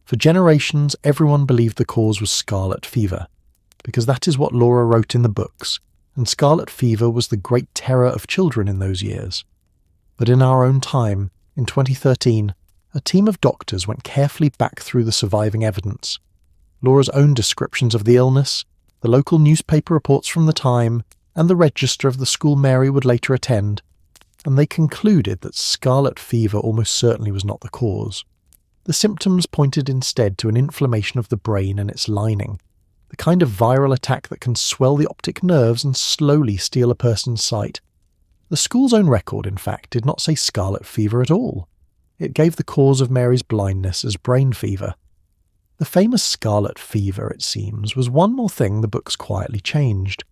For generations, everyone believed the cause was scarlet fever, because that is what Laura wrote in the books, and scarlet fever was the great terror of children in those years. But in our own time, in 2013, a team of doctors went carefully back through the surviving evidence. Laura's own descriptions of the illness, the local newspaper reports from the time, and the register of the school Mary would later attend, and they concluded that scarlet fever almost certainly was not the cause. The symptoms pointed instead to an inflammation of the brain and its lining, the kind of viral attack that can swell the optic nerves and slowly steal a person's sight. The school's own record, in fact, did not say scarlet fever at all. It gave the cause of Mary's blindness as brain fever. The famous scarlet fever, it seems, was one more thing the books quietly changed.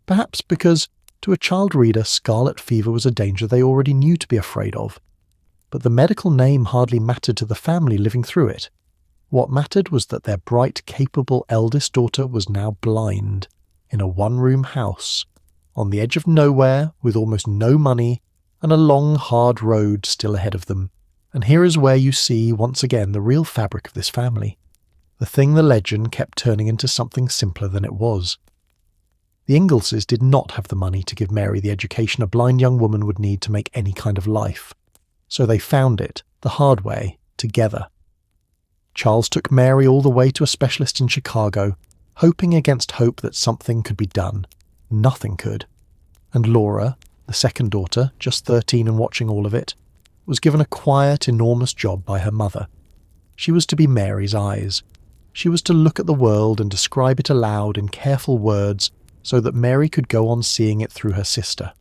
Perhaps because, to a child reader, scarlet fever was a danger they already knew to be afraid of. But the medical name hardly mattered to the family living through it. What mattered was that their bright, capable eldest daughter was now blind, in a one-room house, on the edge of nowhere, with almost no money, and a long, hard road still ahead of them. And here is where you see, once again, the real fabric of this family. The thing the legend kept turning into something simpler than it was. The Ingallses did not have the money to give Mary the education a blind young woman would need to make any kind of life. So they found it, the hard way, together. Charles took Mary all the way to a specialist in Chicago, hoping against hope that something could be done. Nothing could. And Laura, the second daughter, just 13 and watching all of it, was given a quiet, enormous job by her mother. She was to be Mary's eyes. She was to look at the world and describe it aloud in careful words so that Mary could go on seeing it through her sister.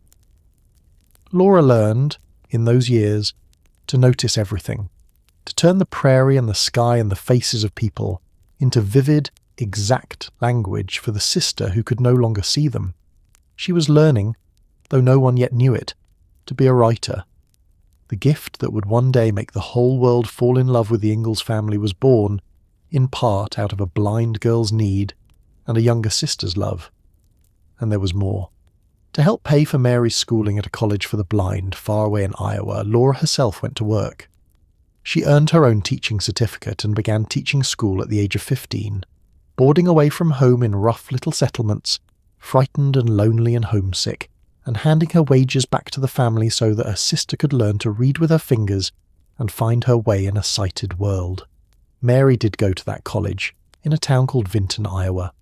Laura learned, in those years, to notice everything, to turn the prairie and the sky and the faces of people into vivid, exact language for the sister who could no longer see them. She was learning, though no one yet knew it, to be a writer. The gift that would one day make the whole world fall in love with the Ingalls family was born, in part out of a blind girl's need and a younger sister's love. And there was more. To help pay for Mary's schooling at a college for the blind far away in Iowa, Laura herself went to work. She earned her own teaching certificate and began teaching school at the age of 15, boarding away from home in rough little settlements, frightened and lonely and homesick, and handing her wages back to the family so that her sister could learn to read with her fingers and find her way in a sighted world. Mary did go to that college, in a town called Vinton, Iowa,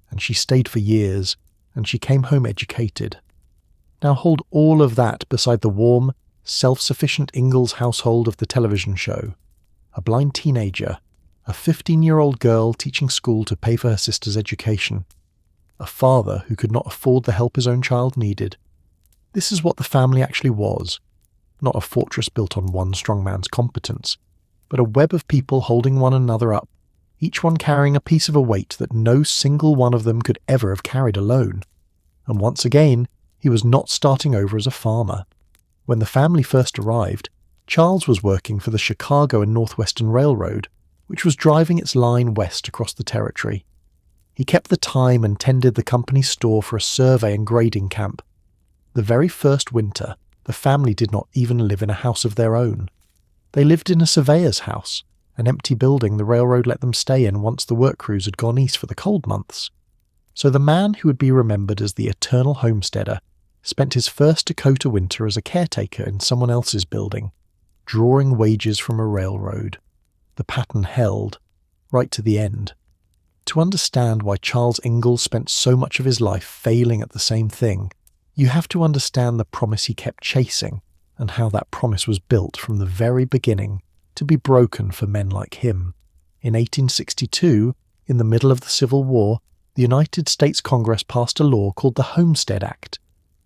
and she stayed for years, and she came home educated. Now hold all of that beside the warm, self-sufficient Ingalls household of the television show. A blind teenager, a 15-year-old girl teaching school to pay for her sister's education, a father who could not afford the help his own child needed. This is what the family actually was, not a fortress built on one strong man's competence, but a web of people holding one another up, each one carrying a piece of a weight that no single one of them could ever have carried alone. And once again, he was not starting over as a farmer. When the family first arrived, Charles was working for the Chicago and Northwestern Railroad, which was driving its line west across the territory. He kept the time and tended the company's store for a survey and grading camp. The very first winter, the family did not even live in a house of their own. They lived in a surveyor's house, an empty building the railroad let them stay in once the work crews had gone east for the cold months. So the man who would be remembered as the eternal homesteader spent his first Dakota winter as a caretaker in someone else's building, drawing wages from a railroad. The pattern held, right to the end. To understand why Charles Ingalls spent so much of his life failing at the same thing, you have to understand the promise he kept chasing, and how that promise was built from the very beginning to be broken for men like him. In 1862, in the middle of the Civil War, the United States Congress passed a law called the Homestead Act,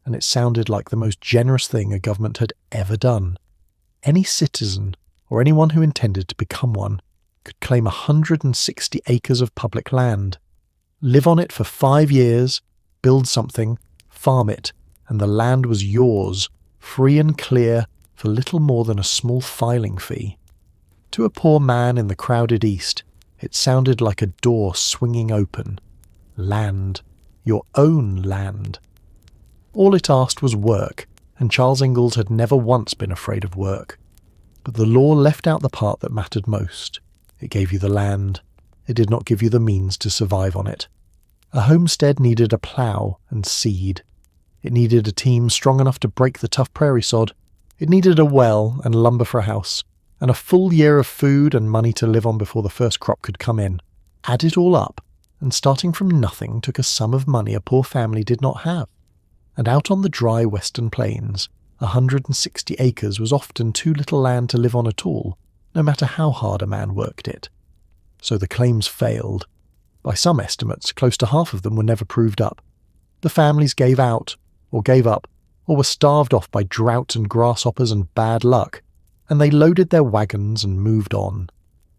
and it sounded like the most generous thing a government had ever done. Any citizen, or anyone who intended to become one, could claim 160 acres of public land, live on it for 5 years, build something, farm it, and the land was yours, free and clear, for little more than a small filing fee. To a poor man in the crowded East, it sounded like a door swinging open. Land. Your own land. All it asked was work, and Charles Ingalls had never once been afraid of work. But the law left out the part that mattered most. It gave you the land. It did not give you the means to survive on it. A homestead needed a plough and seed. It needed a team strong enough to break the tough prairie sod. It needed a well and lumber for a house, and a full year of food and money to live on before the first crop could come in. Add it all up, and starting from nothing took a sum of money a poor family did not have. And out on the dry western plains, 160 acres was often too little land to live on at all, no matter how hard a man worked it. So the claims failed. By some estimates, close to half of them were never proved up. The families gave out, or gave up, or were starved off by drought and grasshoppers and bad luck, and they loaded their wagons and moved on.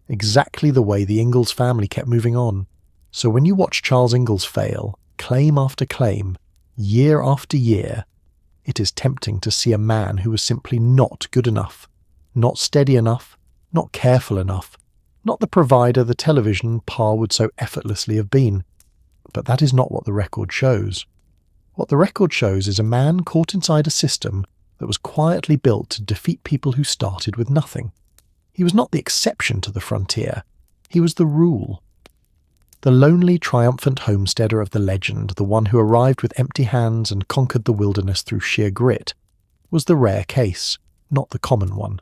Exactly the way the Ingalls family kept moving on. So when you watch Charles Ingalls fail, claim after claim, year after year, it is tempting to see a man who was simply not good enough, not steady enough, not careful enough, not the provider the television Pa would so effortlessly have been. But that is not what the record shows. What the record shows is a man caught inside a system that was quietly built to defeat people who started with nothing. He was not the exception to the frontier. He was the rule. The lonely, triumphant homesteader of the legend, the one who arrived with empty hands and conquered the wilderness through sheer grit, was the rare case, not the common one.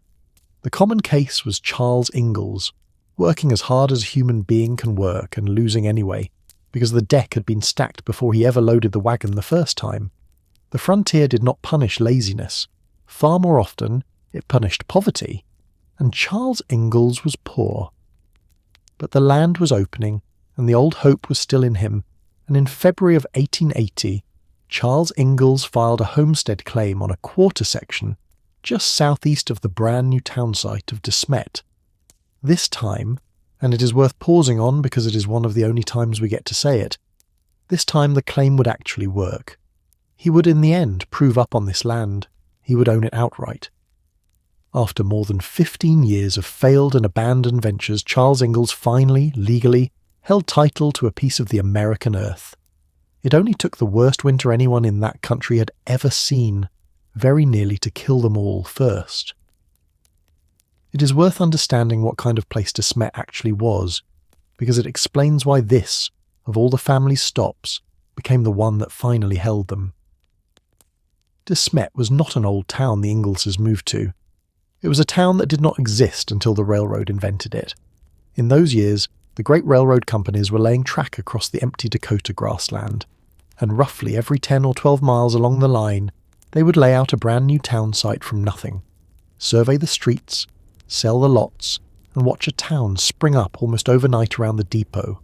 The common case was Charles Ingalls, working as hard as a human being can work and losing anyway, because the deck had been stacked before he ever loaded the wagon the first time. The frontier did not punish laziness. Far more often, it punished poverty, and Charles Ingalls was poor. But the land was opening, and the old hope was still in him, and in February of 1880, Charles Ingalls filed a homestead claim on a quarter section just southeast of the brand new town site of De Smet. This time, and it is worth pausing on because it is one of the only times we get to say it, this time the claim would actually work. He would in the end prove up on this land. He would own it outright. After more than 15 years of failed and abandoned ventures, Charles Ingalls finally, legally, held title to a piece of the American earth. It only took the worst winter anyone in that country had ever seen, very nearly to kill them all first. It is worth understanding what kind of place De Smet actually was, because it explains why this, of all the family's stops, became the one that finally held them. De Smet was not an old town the Ingalls moved to. It was a town that did not exist until the railroad invented it. In those years, the great railroad companies were laying track across the empty Dakota grassland, and roughly every 10 or 12 miles along the line, they would lay out a brand new town site from nothing, survey the streets, sell the lots, and watch a town spring up almost overnight around the depot.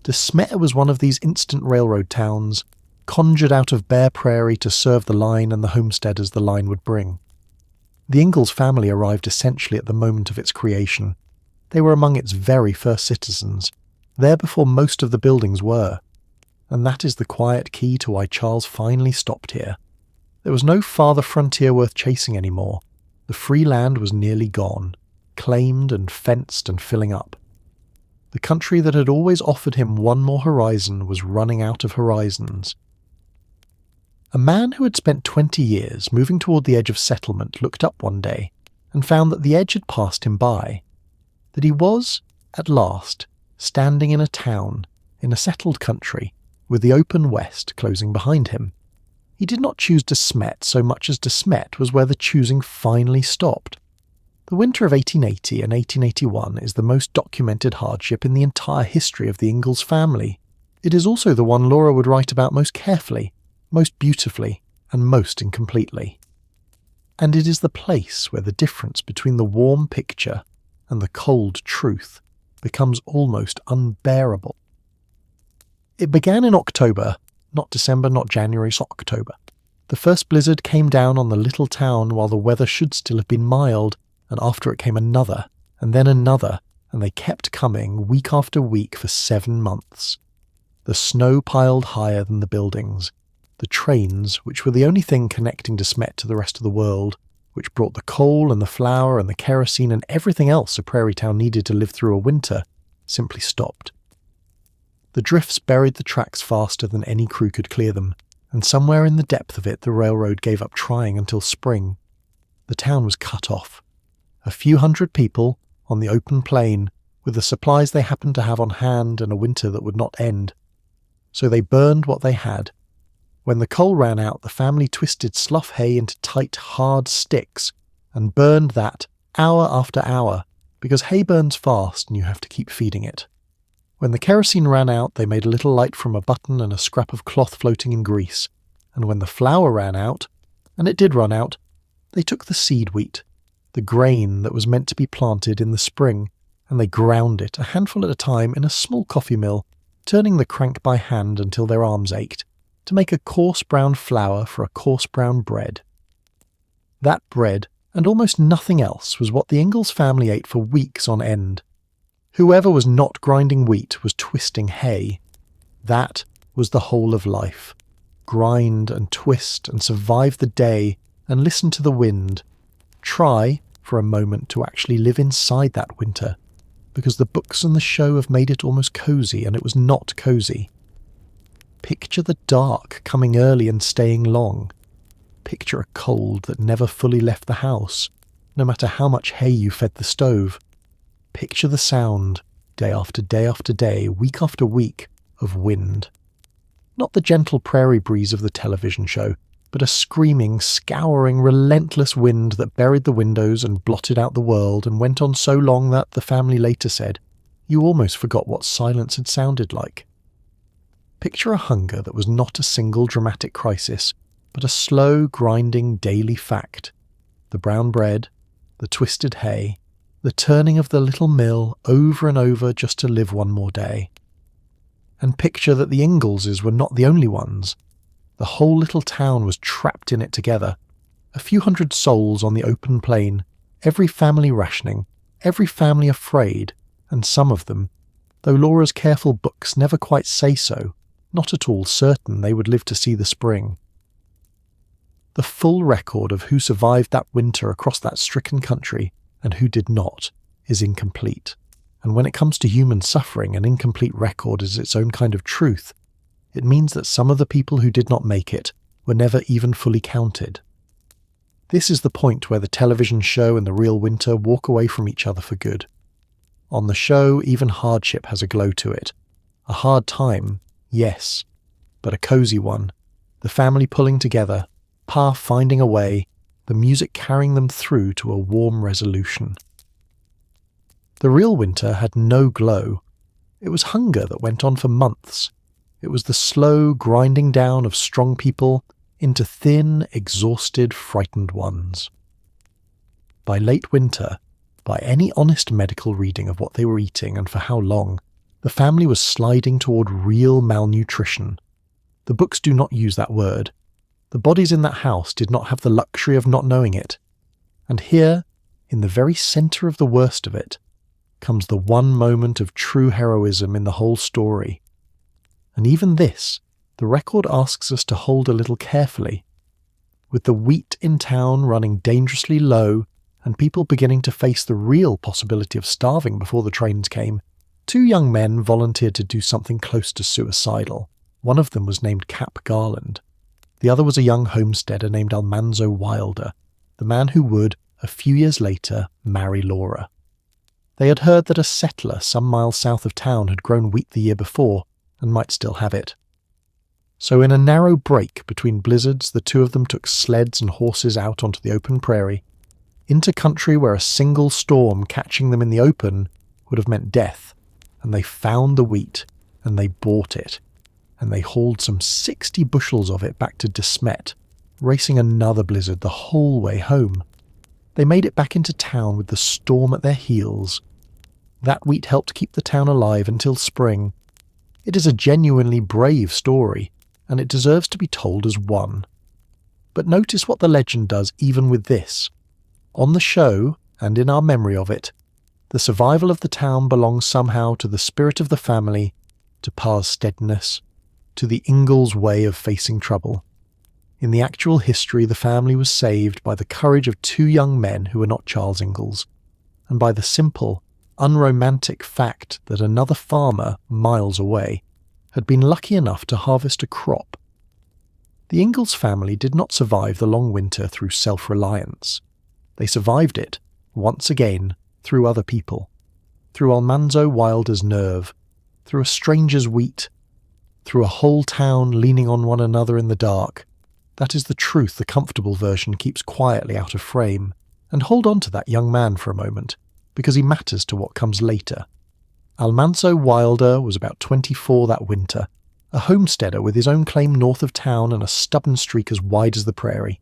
De Smet was one of these instant railroad towns, conjured out of bare prairie to serve the line and the homesteaders the line would bring. The Ingalls family arrived essentially at the moment of its creation. They were among its very first citizens, there before most of the buildings were. And that is the quiet key to why Charles finally stopped here. There was no farther frontier worth chasing anymore. The free land was nearly gone, claimed and fenced and filling up. The country that had always offered him one more horizon was running out of horizons. A man who had spent 20 years moving toward the edge of settlement looked up one day and found that the edge had passed him by, that he was, at last, standing in a town, in a settled country, with the open west closing behind him. He did not choose De Smet so much as De Smet was where the choosing finally stopped. The winter of 1880 and 1881 is the most documented hardship in the entire history of the Ingalls family. It is also the one Laura would write about most carefully, most beautifully, and most incompletely. And it is the place where the difference between the warm picture and the cold truth becomes almost unbearable. It began in October, not December, not January, so October. The first blizzard came down on the little town while the weather should still have been mild, and after it came another, and then another, and they kept coming week after week for 7 months. The snow piled higher than the buildings. The trains, which were the only thing connecting De Smet to the rest of the world, which brought the coal and the flour and the kerosene and everything else a prairie town needed to live through a winter, simply stopped. The drifts buried the tracks faster than any crew could clear them, and somewhere in the depth of it the railroad gave up trying until spring. The town was cut off. A few hundred people, on the open plain, with the supplies they happened to have on hand and a winter that would not end. So they burned what they had. When the coal ran out, the family twisted slough hay into tight, hard sticks and burned that hour after hour, because hay burns fast and you have to keep feeding it. When the kerosene ran out, they made a little light from a button and a scrap of cloth floating in grease, and when the flour ran out, and it did run out, they took the seed wheat, the grain that was meant to be planted in the spring, and they ground it, a handful at a time, in a small coffee mill, turning the crank by hand until their arms ached, to make a coarse brown flour for a coarse brown bread. That bread, and almost nothing else, was what the Ingalls family ate for weeks on end. Whoever was not grinding wheat was twisting hay. That was the whole of life. Grind and twist and survive the day and listen to the wind. Try, for a moment, to actually live inside that winter, because the books and the show have made it almost cosy, and it was not cosy. Picture the dark coming early and staying long. Picture a cold that never fully left the house, no matter how much hay you fed the stove. Picture the sound, day after day after day, week after week, of wind. Not the gentle prairie breeze of the television show, but a screaming, scouring, relentless wind that buried the windows and blotted out the world and went on so long that, the family later said, you almost forgot what silence had sounded like. Picture a hunger that was not a single dramatic crisis, but a slow, grinding daily fact. The brown bread, the twisted hay, the turning of the little mill over and over just to live one more day. And picture that the Ingallses were not the only ones. The whole little town was trapped in it together. A few hundred souls on the open plain, every family rationing, every family afraid, and some of them, though Laura's careful books never quite say so, not at all certain they would live to see the spring. The full record of who survived that winter across that stricken country and who did not is incomplete. And when it comes to human suffering, an incomplete record is its own kind of truth. It means that some of the people who did not make it were never even fully counted. This is the point where the television show and the real winter walk away from each other for good. On the show, even hardship has a glow to it. A hard time, yes, but a cosy one. The family pulling together, Pa finding a way, the music carrying them through to a warm resolution. The real winter had no glow. It was hunger that went on for months. It was the slow grinding down of strong people into thin, exhausted, frightened ones. By late winter, by any honest medical reading of what they were eating and for how long, the family was sliding toward real malnutrition. The books do not use that word. The bodies in that house did not have the luxury of not knowing it. And here, in the very centre of the worst of it, comes the one moment of true heroism in the whole story. And even this, the record asks us to hold a little carefully. With the wheat in town running dangerously low and people beginning to face the real possibility of starving before the trains came, 2 young men volunteered to do something close to suicidal. One of them was named Cap Garland. The other was a young homesteader named Almanzo Wilder, the man who would, a few years later, marry Laura. They had heard that a settler some miles south of town had grown wheat the year before and might still have it. So in a narrow break between blizzards, the 2 of them took sleds and horses out onto the open prairie, into country where a single storm catching them in the open would have meant death, and they found the wheat, and they bought it, and they hauled some 60 bushels of it back to De Smet, racing another blizzard the whole way home. They made it back into town with the storm at their heels. That wheat helped keep the town alive until spring. It is a genuinely brave story, and it deserves to be told as one. But notice what the legend does even with this. On the show, and in our memory of it, the survival of the town belongs somehow to the spirit of the family, to Pa's steadiness, to the Ingalls way of facing trouble. In the actual history, the family was saved by the courage of 2 young men who were not Charles Ingalls, and by the simple, unromantic fact that another farmer, miles away, had been lucky enough to harvest a crop. The Ingalls family did not survive the long winter through self-reliance. They survived it, once again, through other people, through Almanzo Wilder's nerve, through a stranger's wheat, through a whole town leaning on one another in the dark. That is the truth the comfortable version keeps quietly out of frame. And hold on to that young man for a moment, because he matters to what comes later. Almanzo Wilder was about 24 that winter, a homesteader with his own claim north of town and a stubborn streak as wide as the prairie.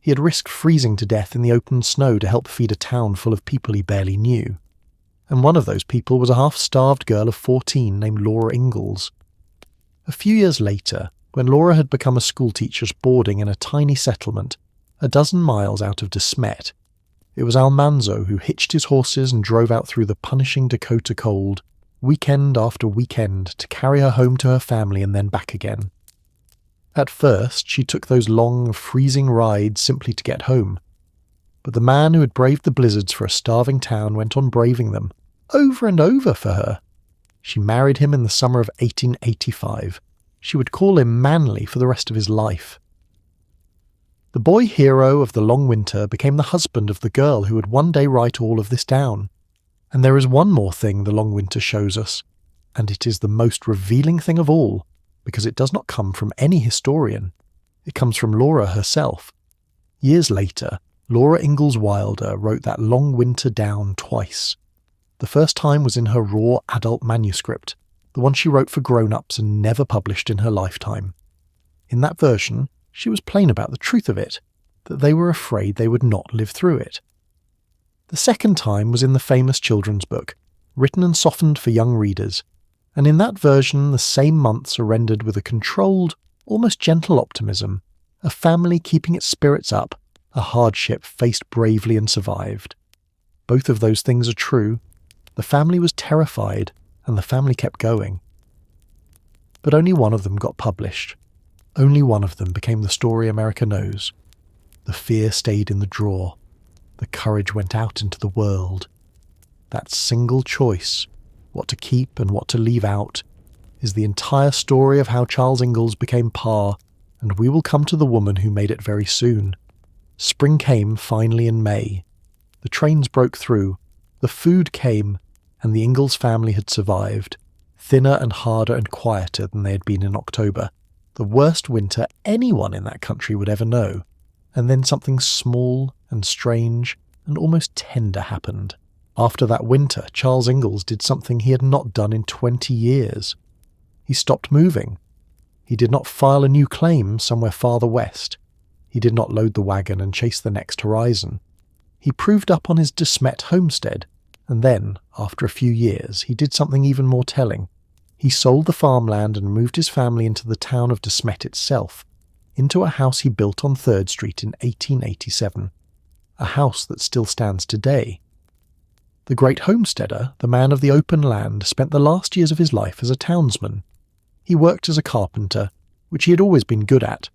He had risked freezing to death in the open snow to help feed a town full of people he barely knew. And one of those people was a half-starved girl of 14 named Laura Ingalls. A few years later, when Laura had become a schoolteacher boarding in a tiny settlement a dozen miles out of De Smet, it was Almanzo who hitched his horses and drove out through the punishing Dakota cold, weekend after weekend, to carry her home to her family and then back again. At first, she took those long, freezing rides simply to get home. But the man who had braved the blizzards for a starving town went on braving them, over and over for her. She married him in the summer of 1885. She would call him Manly for the rest of his life. The boy hero of the long winter became the husband of the girl who would one day write all of this down. And there is one more thing the long winter shows us, and it is the most revealing thing of all, because it does not come from any historian. It comes from Laura herself. Years later, Laura Ingalls Wilder wrote that long winter down twice. The first time was in her raw adult manuscript, the one she wrote for grown-ups and never published in her lifetime. In that version, she was plain about the truth of it, that they were afraid they would not live through it. The second time was in the famous children's book, written and softened for young readers, And in that version, the same months are rendered with a controlled, almost gentle optimism, a family keeping its spirits up, a hardship faced bravely and survived. Both of those things are true. The family was terrified, and the family kept going. But only one of them got published. Only one of them became the story America knows. The fear stayed in the drawer. The courage went out into the world. That single choice, what to keep and what to leave out, is the entire story of how Charles Ingalls became Pa, and we will come to the woman who made it very soon. Spring came finally in May. The trains broke through, the food came, and the Ingalls family had survived, thinner and harder and quieter than they had been in October, the worst winter anyone in that country would ever know. And then something small and strange and almost tender happened. After that winter, Charles Ingalls did something he had not done in 20 years. He stopped moving. He did not file a new claim somewhere farther west. He did not load the wagon and chase the next horizon. He proved up on his De Smet homestead, and then, after a few years, he did something even more telling. He sold the farmland and moved his family into the town of De Smet itself, into a house he built on 3rd Street in 1887, a house that still stands today. The great homesteader, the man of the open land, spent the last years of his life as a townsman. He worked as a carpenter, which he had always been good at.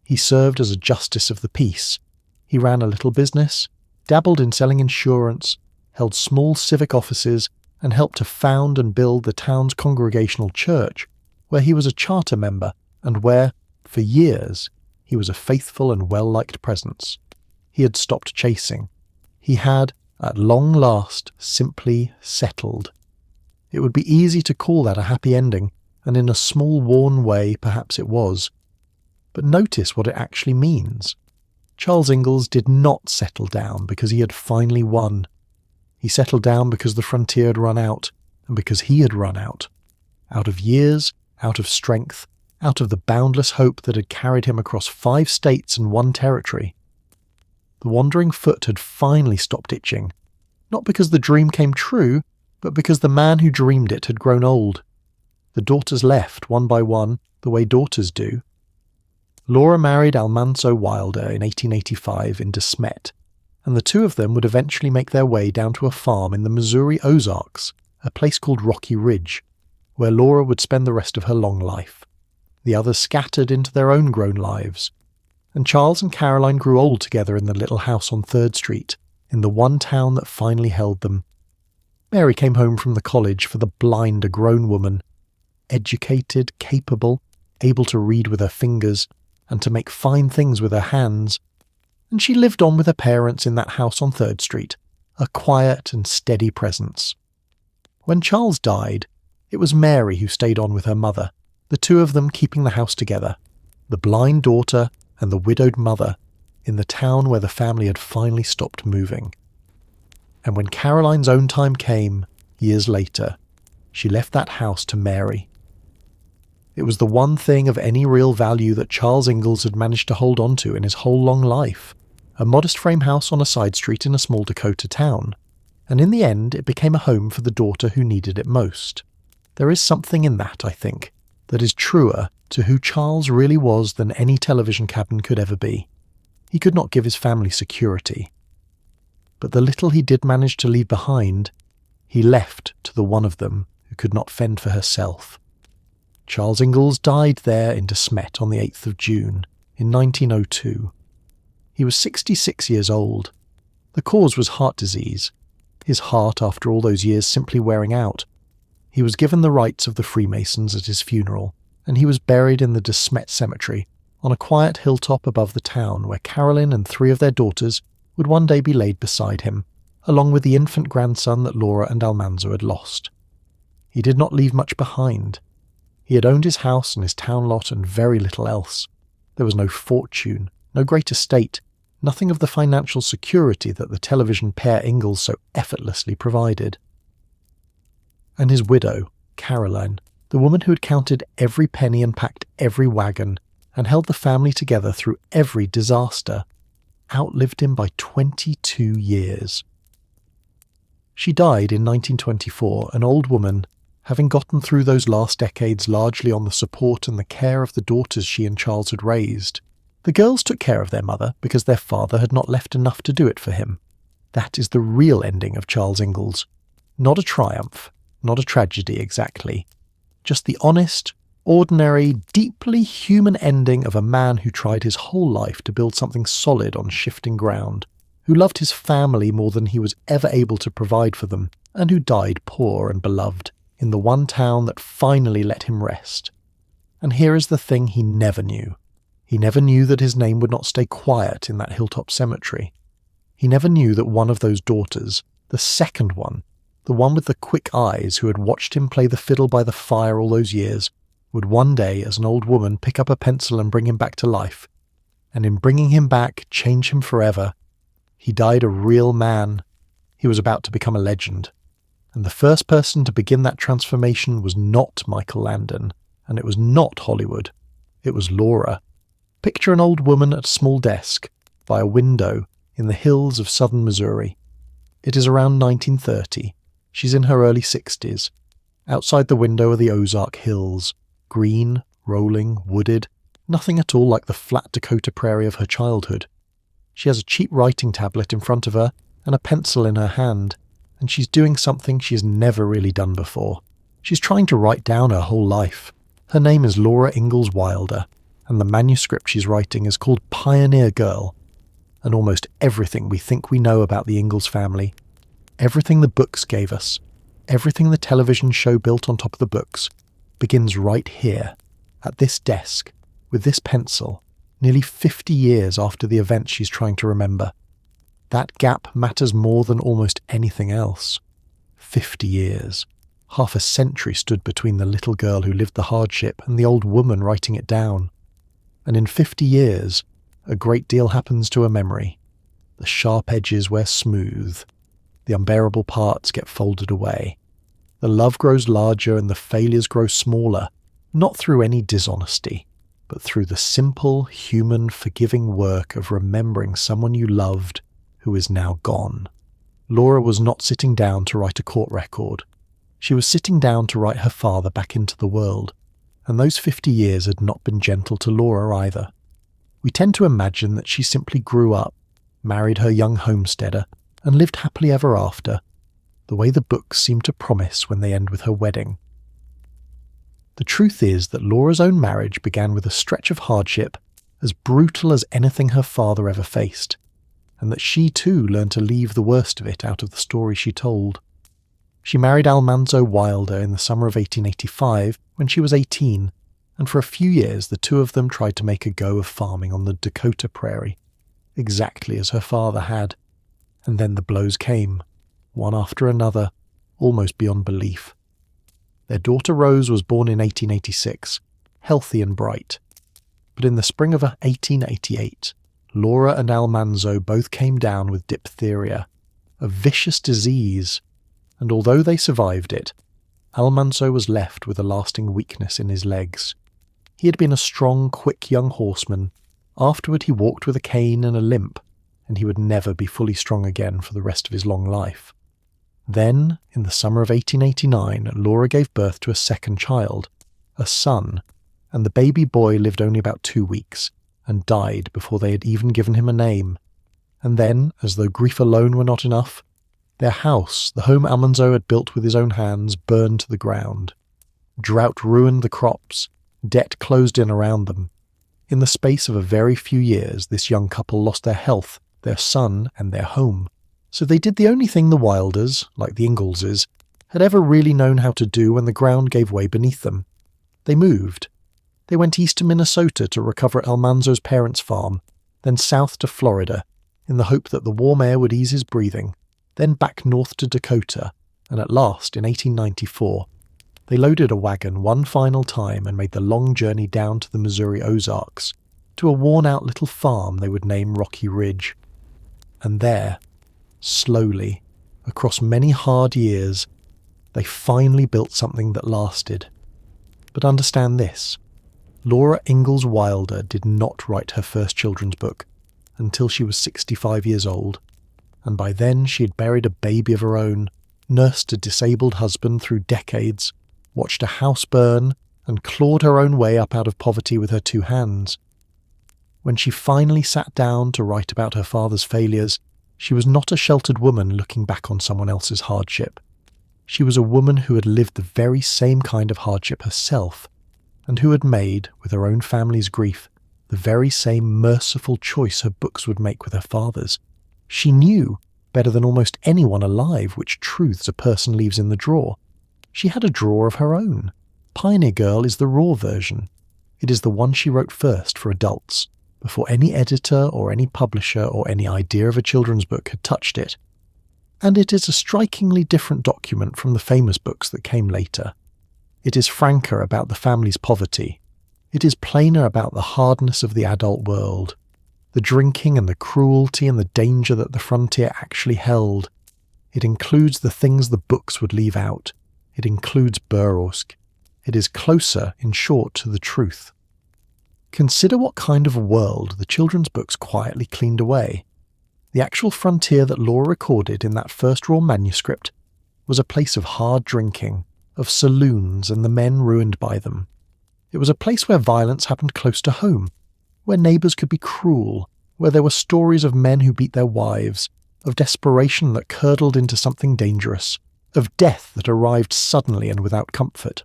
He served as a justice of the peace. He ran a little business, dabbled in selling insurance, held small civic offices, and helped to found and build the town's congregational church, where he was a charter member and where, for years, he was a faithful and well-liked presence. He had stopped chasing. He had, at long last, simply settled. It would be easy to call that a happy ending, and in a small worn way perhaps it was. But notice what it actually means. Charles Ingalls did not settle down because he had finally won. He settled down because the frontier had run out, and because he had run out. Out of years, out of strength, out of the boundless hope that had carried him across 5 states and 1 territory. The wandering foot had finally stopped itching, not because the dream came true, but because the man who dreamed it had grown old. The daughters left, one by one, the way daughters do. Laura married Almanzo Wilder in 1885 in De Smet, and the two of them would eventually make their way down to a farm in the Missouri Ozarks, a place called Rocky Ridge, where Laura would spend the rest of her long life. The others scattered into their own grown lives, and Charles and Caroline grew old together in the little house on 3rd Street, in the one town that finally held them. Mary came home from the college for the blind, a grown woman, educated, capable, able to read with her fingers, and to make fine things with her hands, and she lived on with her parents in that house on 3rd Street, a quiet and steady presence. When Charles died, it was Mary who stayed on with her mother, the two of them keeping the house together, the blind daughter and the widowed mother, in the town where the family had finally stopped moving. And when Caroline's own time came, years later, she left that house to Mary. It was the one thing of any real value that Charles Ingalls had managed to hold on to in his whole long life, a modest frame house on a side street in a small Dakota town, and in the end it became a home for the daughter who needed it most. There is something in that, I think, that is truer to who Charles really was than any television captain could ever be. He could not give his family security. But the little he did manage to leave behind, he left to the one of them who could not fend for herself. Charles Ingalls died there in De Smet on the 8th of June, in 1902. He was 66 years old. The cause was heart disease, his heart after all those years simply wearing out. He was given the rites of the Freemasons at his funeral, and he was buried in the De Smet cemetery, on a quiet hilltop above the town where Caroline and 3 of their daughters would one day be laid beside him, along with the infant grandson that Laura and Almanzo had lost. He did not leave much behind. He had owned his house and his town lot and very little else. There was no fortune, no great estate, nothing of the financial security that the television pair Ingalls so effortlessly provided. And his widow, Caroline, the woman who had counted every penny and packed every wagon, and held the family together through every disaster, outlived him by 22 years. She died in 1924, an old woman, having gotten through those last decades largely on the support and the care of the daughters she and Charles had raised. The girls took care of their mother because their father had not left enough to do it for him. That is the real ending of Charles Ingalls. Not a triumph, not a tragedy exactly. Just the honest, ordinary, deeply human ending of a man who tried his whole life to build something solid on shifting ground, who loved his family more than he was ever able to provide for them, and who died poor and beloved in the one town that finally let him rest. And here is the thing he never knew. He never knew that his name would not stay quiet in that hilltop cemetery. He never knew that one of those daughters, the second one, the one with the quick eyes who had watched him play the fiddle by the fire all those years, would one day, as an old woman, pick up a pencil and bring him back to life. And in bringing him back, change him forever. He died a real man. He was about to become a legend. And the first person to begin that transformation was not Michael Landon, and it was not Hollywood. It was Laura. Picture an old woman at a small desk, by a window, in the hills of southern Missouri. It is around 1930. She's in her early 60s. Outside the window are the Ozark Hills, green, rolling, wooded, nothing at all like the flat Dakota prairie of her childhood. She has a cheap writing tablet in front of her and a pencil in her hand, and she's doing something she has never really done before. She's trying to write down her whole life. Her name is Laura Ingalls Wilder, and the manuscript she's writing is called Pioneer Girl. And almost everything we think we know about the Ingalls family, everything the books gave us, everything the television show built on top of the books, begins right here, at this desk, with this pencil, nearly 50 years after the events she's trying to remember. That gap matters more than almost anything else. 50 years. Half a century stood between the little girl who lived the hardship and the old woman writing it down. And in 50 years, a great deal happens to a memory. The sharp edges wear smooth. The unbearable parts get folded away. The love grows larger and the failures grow smaller, not through any dishonesty, but through the simple, human, forgiving work of remembering someone you loved who is now gone. Laura was not sitting down to write a court record. She was sitting down to write her father back into the world, and those 50 years had not been gentle to Laura either. We tend to imagine that she simply grew up, married her young homesteader, and lived happily ever after, the way the books seem to promise when they end with her wedding. The truth is that Laura's own marriage began with a stretch of hardship as brutal as anything her father ever faced, and that she too learned to leave the worst of it out of the story she told. She married Almanzo Wilder in the summer of 1885 when she was 18, and for a few years the two of them tried to make a go of farming on the Dakota Prairie, exactly as her father had. And then the blows came, one after another, almost beyond belief. Their daughter Rose was born in 1886, healthy and bright. But in the spring of 1888, Laura and Almanzo both came down with diphtheria, a vicious disease, and although they survived it, Almanzo was left with a lasting weakness in his legs. He had been a strong, quick young horseman. Afterward he walked with a cane and a limp, and he would never be fully strong again for the rest of his long life. Then, in the summer of 1889, Laura gave birth to a second child, a son, and the baby boy lived only about 2 weeks, and died before they had even given him a name. And then, as though grief alone were not enough, their house, the home Almanzo had built with his own hands, burned to the ground. Drought ruined the crops, debt closed in around them. In the space of a very few years, this young couple lost their health, their son, and their home. So they did the only thing the Wilders, like the Ingalls', had ever really known how to do when the ground gave way beneath them. They moved. They went east to Minnesota to recover Almanzo's parents' farm, then south to Florida, in the hope that the warm air would ease his breathing, then back north to Dakota, and at last, in 1894, they loaded a wagon one final time and made the long journey down to the Missouri Ozarks, to a worn-out little farm they would name Rocky Ridge. And there, slowly, across many hard years, they finally built something that lasted. But understand this, Laura Ingalls Wilder did not write her first children's book until she was 65 years old, and by then she had buried a baby of her own, nursed a disabled husband through decades, watched a house burn, and clawed her own way up out of poverty with her 2 hands. When she finally sat down to write about her father's failures, she was not a sheltered woman looking back on someone else's hardship. She was a woman who had lived the very same kind of hardship herself, and who had made, with her own family's grief, the very same merciful choice her books would make with her father's. She knew, better than almost anyone alive, which truths a person leaves in the drawer. She had a drawer of her own. Pioneer Girl is the raw version. It is the one she wrote first for adults, before any editor or any publisher or any idea of a children's book had touched it. And it is a strikingly different document from the famous books that came later. It is franker about the family's poverty. It is plainer about the hardness of the adult world, the drinking and the cruelty and the danger that the frontier actually held. It includes the things the books would leave out. It includes Burroughs. It is closer, in short, to the truth. Consider what kind of world the children's books quietly cleaned away. The actual frontier that Laura recorded in that first raw manuscript was a place of hard drinking, of saloons and the men ruined by them. It was a place where violence happened close to home, where neighbours could be cruel, where there were stories of men who beat their wives, of desperation that curdled into something dangerous, of death that arrived suddenly and without comfort.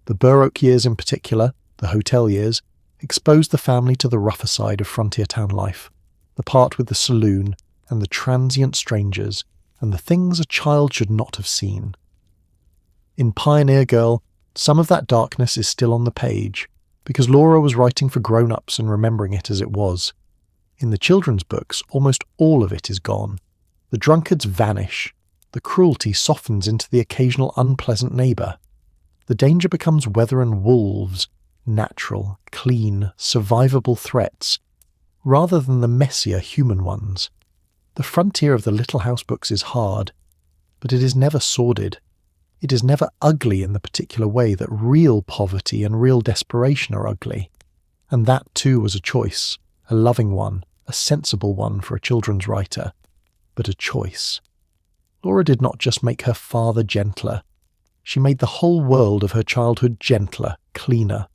The Burroughs years in particular, the hotel years, exposed the family to the rougher side of frontier town life, the part with the saloon and the transient strangers and the things a child should not have seen. In Pioneer Girl, some of that darkness is still on the page, because Laura was writing for grown-ups and remembering it as it was. In the children's books, almost all of it is gone. The drunkards vanish. The cruelty softens into the occasional unpleasant neighbour. The danger becomes weather and wolves, natural, clean, survivable threats, rather than the messier human ones. The frontier of the Little House books is hard, but it is never sordid. It is never ugly in the particular way that real poverty and real desperation are ugly. And that too was a choice, a loving one, a sensible one for a children's writer, but a choice. Laura did not just make her father gentler. She made the whole world of her childhood gentler, cleaner,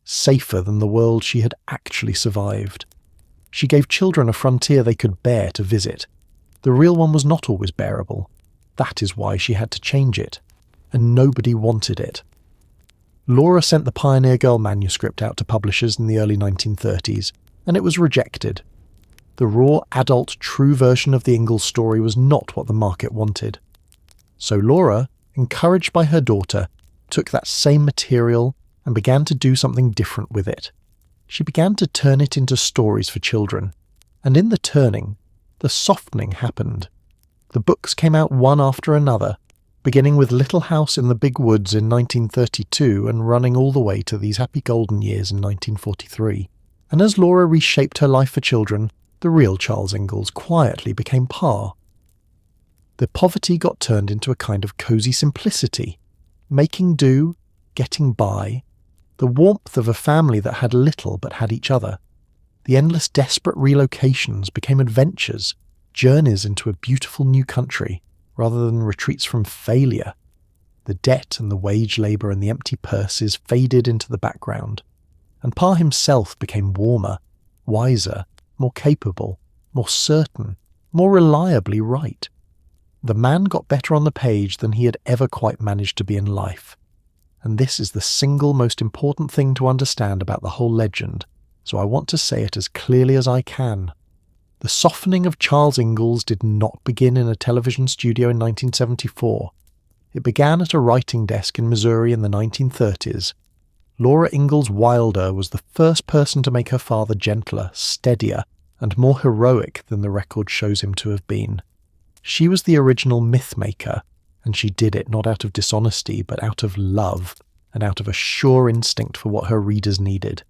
safer than the world she had actually survived. She gave children a frontier they could bear to visit. The real one was not always bearable. That is why she had to change it. And nobody wanted it. Laura sent the Pioneer Girl manuscript out to publishers in the early 1930s, and it was rejected. The raw, adult, true version of the Ingalls story was not what the market wanted. So Laura, encouraged by her daughter, took that same material and began to do something different with it. She began to turn it into stories for children, and in the turning, the softening happened. The books came out one after another, beginning with Little House in the Big Woods in 1932 and running all the way to These Happy Golden Years in 1943. And as Laura reshaped her life for children, the real Charles Ingalls quietly became Pa. The poverty got turned into a kind of cosy simplicity, making do, getting by, the warmth of a family that had little but had each other. The endless desperate relocations became adventures, journeys into a beautiful new country, rather than retreats from failure. The debt and the wage labour and the empty purses faded into the background, and Pa himself became warmer, wiser, more capable, more certain, more reliably right. The man got better on the page than he had ever quite managed to be in life. And this is the single most important thing to understand about the whole legend, so I want to say it as clearly as I can. The softening of Charles Ingalls did not begin in a television studio in 1974. It began at a writing desk in Missouri in the 1930s. Laura Ingalls Wilder was the first person to make her father gentler, steadier, and more heroic than the record shows him to have been. She was the original myth maker, and she did it not out of dishonesty, but out of love, and out of a sure instinct for what her readers needed.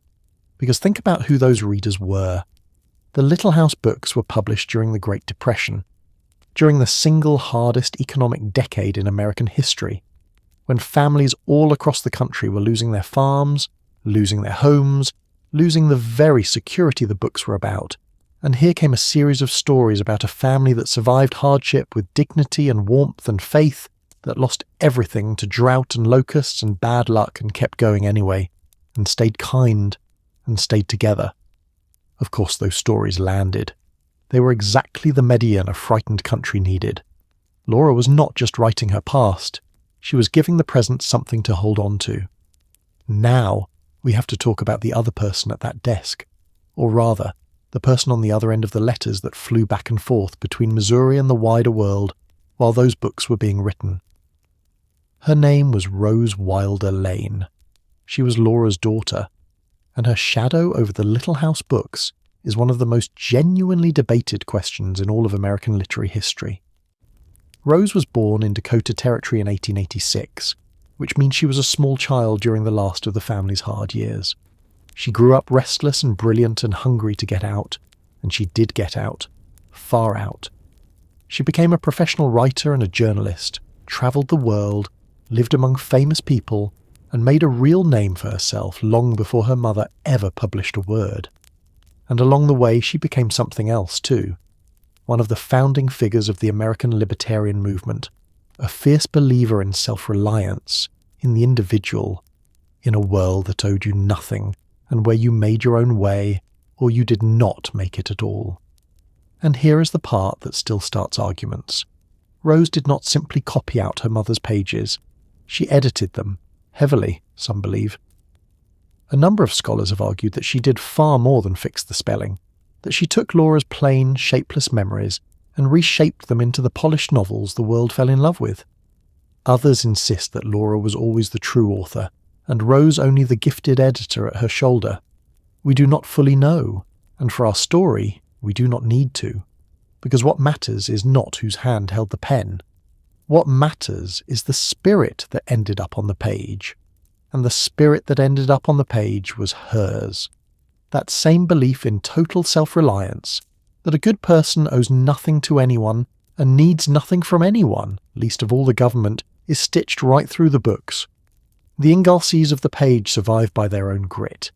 Because think about who those readers were. The Little House books were published during the Great Depression, during the single hardest economic decade in American history, when families all across the country were losing their farms, losing their homes, losing the very security the books were about. And here came a series of stories about a family that survived hardship with dignity and warmth and faith, that lost everything to drought and locusts and bad luck and kept going anyway, and stayed kind and stayed together. Of course, those stories landed. They were exactly the Median a frightened country needed. Laura was not just writing her past, she was giving the present something to hold on to. Now, we have to talk about the other person at that desk, or rather, the person on the other end of the letters that flew back and forth between Missouri and the wider world while those books were being written. Her name was Rose Wilder Lane. She was Laura's daughter, and her shadow over the Little House books is one of the most genuinely debated questions in all of American literary history. Rose was born in Dakota Territory in 1886, which means she was a small child during the last of the family's hard years. She grew up restless and brilliant and hungry to get out, and she did get out, far out. She became a professional writer and a journalist, travelled the world, lived among famous people, and made a real name for herself long before her mother ever published a word. And along the way she became something else too, one of the founding figures of the American libertarian movement, a fierce believer in self-reliance, in the individual, in a world that owed you nothing, and where you made your own way, or you did not make it at all. And here is the part that still starts arguments. Rose did not simply copy out her mother's pages, she edited them, heavily, some believe. A number of scholars have argued that she did far more than fix the spelling, that she took Laura's plain, shapeless memories and reshaped them into the polished novels the world fell in love with. Others insist that Laura was always the true author, and Rose only the gifted editor at her shoulder. We do not fully know, and for our story, we do not need to, because what matters is not whose hand held the pen. What matters is the spirit that ended up on the page, and the spirit that ended up on the page was hers. That same belief in total self-reliance, that a good person owes nothing to anyone and needs nothing from anyone, least of all the government, is stitched right through the books. The Ingallses of the page survive by their own grit.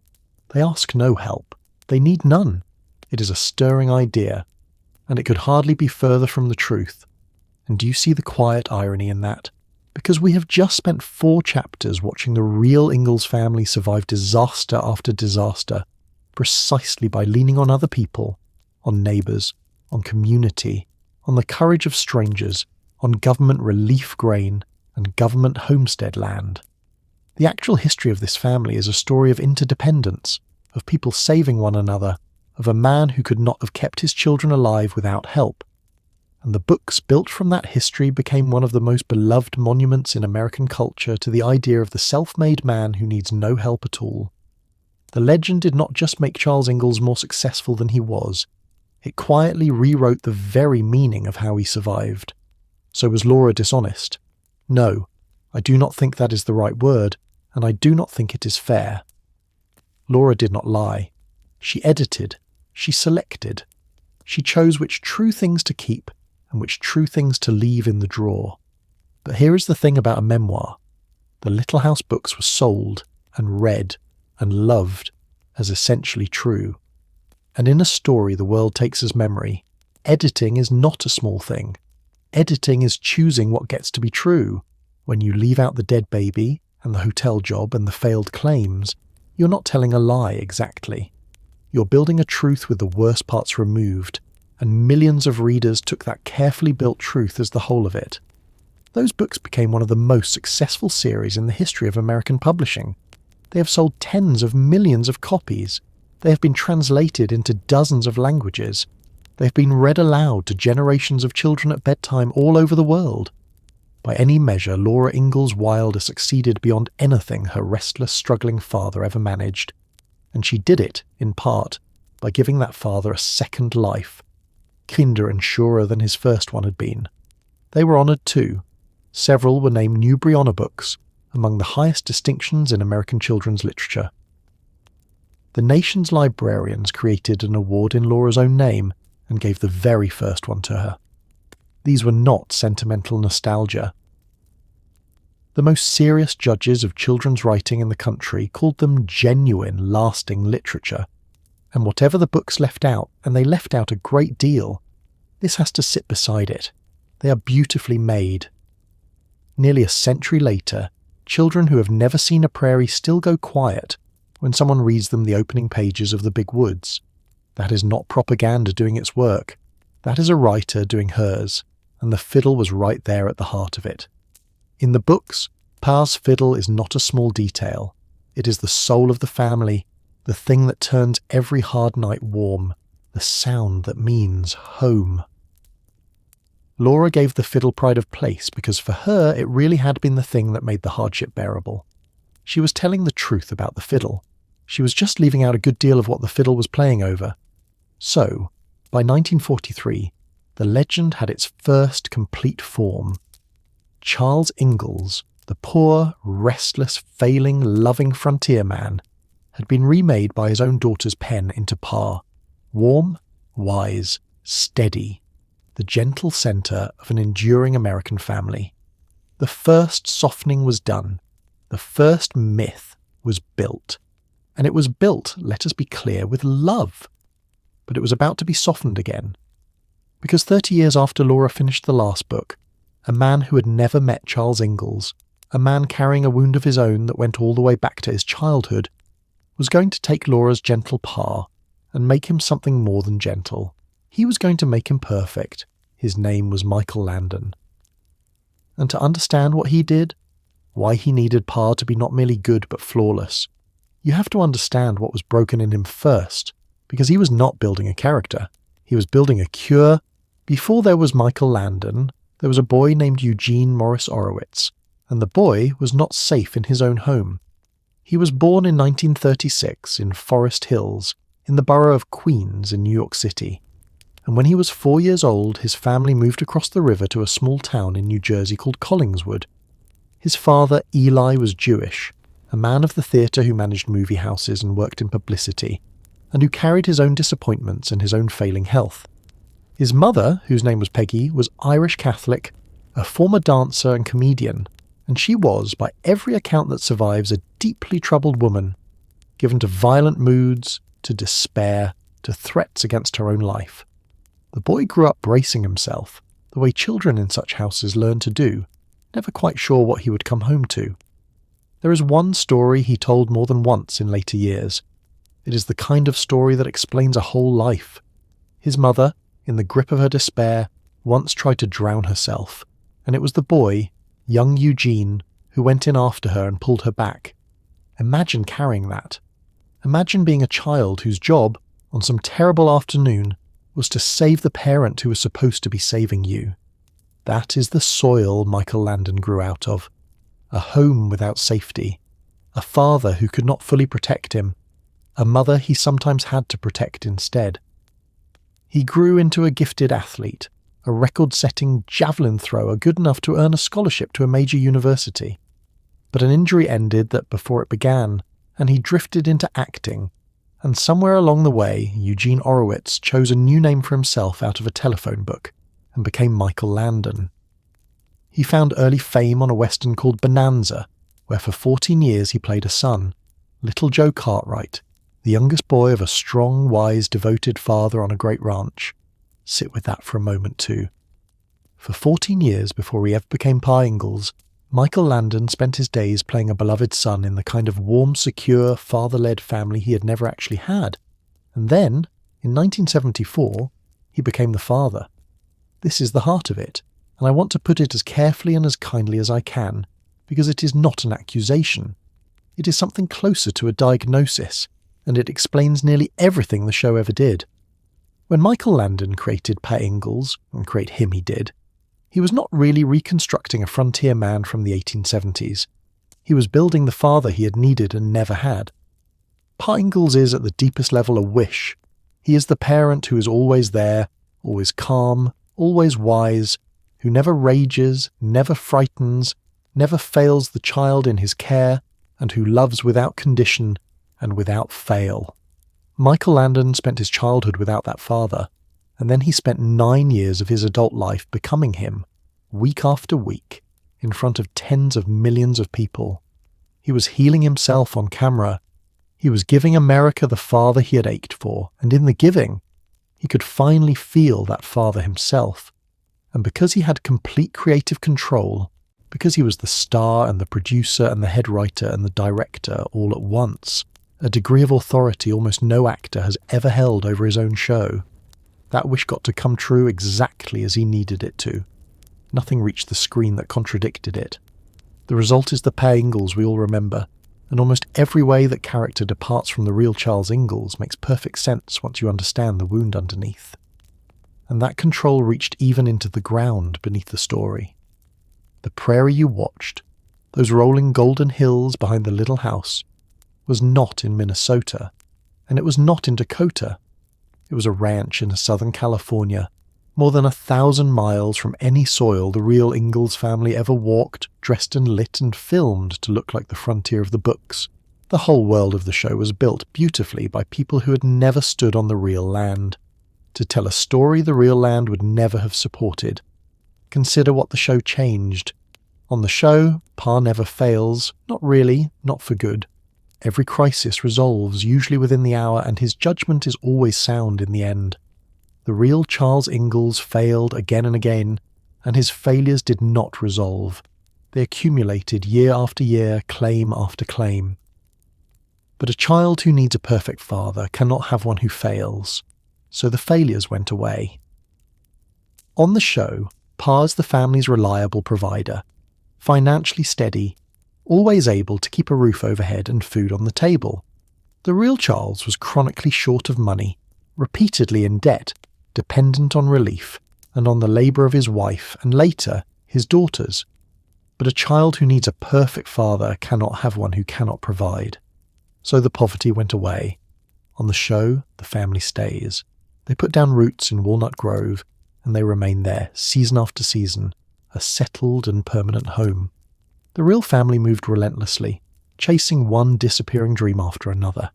They ask no help. They need none. It is a stirring idea, and it could hardly be further from the truth. And do you see the quiet irony in that? Because we have just spent 4 chapters watching the real Ingalls family survive disaster after disaster, precisely by leaning on other people, on neighbours, on community, on the courage of strangers, on government relief grain and government homestead land. The actual history of this family is a story of interdependence, of people saving one another, of a man who could not have kept his children alive without help. And the books built from that history became one of the most beloved monuments in American culture to the idea of the self-made man who needs no help at all. The legend did not just make Charles Ingalls more successful than he was, it quietly rewrote the very meaning of how he survived. So was Laura dishonest? No, I do not think that is the right word, and I do not think it is fair. Laura did not lie. She edited. She selected. She chose which true things to keep and which true things to leave in the drawer. But here is the thing about a memoir. The Little House books were sold and read and loved as essentially true. And in a story the world takes as memory, editing is not a small thing. Editing is choosing what gets to be true. When you leave out the dead baby and the hotel job and the failed claims, you're not telling a lie exactly. You're building a truth with the worst parts removed, and millions of readers took that carefully built truth as the whole of it. Those books became one of the most successful series in the history of American publishing. They have sold tens of millions of copies. They have been translated into dozens of languages. They have been read aloud to generations of children at bedtime all over the world. By any measure, Laura Ingalls Wilder succeeded beyond anything her restless, struggling father ever managed. And she did it, in part, by giving that father a second life, kinder and surer than his first one had been. They were honoured too. Several were named Newbery Honour Books, among the highest distinctions in American children's literature. The nation's librarians created an award in Laura's own name and gave the very first one to her. These were not sentimental nostalgia. The most serious judges of children's writing in the country called them genuine, lasting literature. And whatever the books left out, and they left out a great deal, this has to sit beside it. They are beautifully made. nearly a century later, children who have never seen a prairie still go quiet when someone reads them the opening pages of The Big Woods. That is not propaganda doing its work. That is a writer doing hers, and the fiddle was right there at the heart of it. In the books, Pa's fiddle is not a small detail. It is the soul of the family, the thing that turns every hard night warm, the sound that means home. Laura gave the fiddle pride of place because for her it really had been the thing that made the hardship bearable. She was telling the truth about the fiddle. She was just leaving out a good deal of what the fiddle was playing over. So, by 1943, the legend had its first complete form. Charles Ingalls, the poor, restless, failing, loving frontier man, had been remade by his own daughter's pen into Pa, warm, wise, steady, the gentle centre of an enduring American family. The first softening was done. The first myth was built. And it was built, let us be clear, with love. But it was about to be softened again. Because 30 years after Laura finished the last book, a man who had never met Charles Ingalls, a man carrying a wound of his own that went all the way back to his childhood, was going to take Laura's gentle Pa and make him something more than gentle. He was going to make him perfect. His name was Michael Landon. And to understand what he did, why he needed Pa to be not merely good but flawless, you have to understand what was broken in him first, because he was not building a character. He was building a cure. Before there was Michael Landon, there was a boy named Eugene Morris Orowitz, and the boy was not safe in his own home. He was born in 1936 in Forest Hills, in the borough of Queens in New York City. And when he was 4 years old, his family moved across the river to a small town in New Jersey called Collingswood. His father, Eli, was Jewish, a man of the theatre who managed movie houses and worked in publicity, and who carried his own disappointments and his own failing health. His mother, whose name was Peggy, was Irish Catholic, a former dancer and comedian, and she was, by every account that survives, a deeply troubled woman, given to violent moods, to despair, to threats against her own life. The boy grew up bracing himself, the way children in such houses learn to do, never quite sure what he would come home to. There is one story he told more than once in later years. It is the kind of story that explains a whole life. His mother, in the grip of her despair, once tried to drown herself, and it was the boy, young Eugene, who went in after her and pulled her back. Imagine carrying that. Imagine being a child whose job, on some terrible afternoon, was to save the parent who was supposed to be saving you. That is the soil Michael Landon grew out of. A home without safety. A father who could not fully protect him. A mother he sometimes had to protect instead. He grew into a gifted athlete, a record-setting javelin thrower good enough to earn a scholarship to a major university. But an injury ended that before it began, and he drifted into acting. And somewhere along the way, Eugene Orowitz chose a new name for himself out of a telephone book, and became Michael Landon. He found early fame on a western called Bonanza, where for 14 years he played a son, little Joe Cartwright, the youngest boy of a strong, wise, devoted father on a great ranch. Sit with that for a moment too. For 14 years before he ever became Pa Ingalls, Michael Landon spent his days playing a beloved son in the kind of warm, secure, father-led family he had never actually had. And then, in 1974, he became the father. This is the heart of it, and I want to put it as carefully and as kindly as I can, because it is not an accusation. It is something closer to a diagnosis, and it explains nearly everything the show ever did. When Michael Landon created Pa Ingalls, and create him he did, he was not really reconstructing a frontier man from the 1870s. He was building the father he had needed and never had. Pa Ingalls is at the deepest level a wish. He is the parent who is always there, always calm, always wise, who never rages, never frightens, never fails the child in his care, and who loves without condition and without fail. Michael Landon spent his childhood without that father, and then he spent 9 years of his adult life becoming him, week after week, in front of tens of millions of people. He was healing himself on camera. He was giving America the father he had ached for, and in the giving, he could finally feel that father himself. And because he had complete creative control, because he was the star and the producer and the head writer and the director all at once, a degree of authority almost no actor has ever held over his own show. That wish got to come true exactly as he needed it to. Nothing reached the screen that contradicted it. The result is the Per Ingalls we all remember, and almost every way that character departs from the real Charles Ingalls makes perfect sense once you understand the wound underneath. And that control reached even into the ground beneath the story. The prairie you watched, those rolling golden hills behind the little house, was not in Minnesota, and it was not in Dakota. It was a ranch in Southern California, more than 1,000 miles from any soil the real Ingalls family ever walked, dressed and lit and filmed to look like the frontier of the books. The whole world of the show was built beautifully by people who had never stood on the real land, to tell a story the real land would never have supported. Consider what the show changed. On the show, Pa never fails, not really, not for good. Every crisis resolves, usually within the hour, and his judgment is always sound in the end. The real Charles Ingalls failed again and again, and his failures did not resolve. They accumulated year after year, claim after claim. But a child who needs a perfect father cannot have one who fails, so the failures went away. On the show, Pa's the family's reliable provider, financially steady, always able to keep a roof overhead and food on the table. The real Charles was chronically short of money, repeatedly in debt, dependent on relief, and on the labour of his wife and later his daughters. But a child who needs a perfect father cannot have one who cannot provide. So the poverty went away. On the show, the family stays. They put down roots in Walnut Grove, and they remain there, season after season, a settled and permanent home. The real family moved relentlessly, chasing one disappearing dream after another.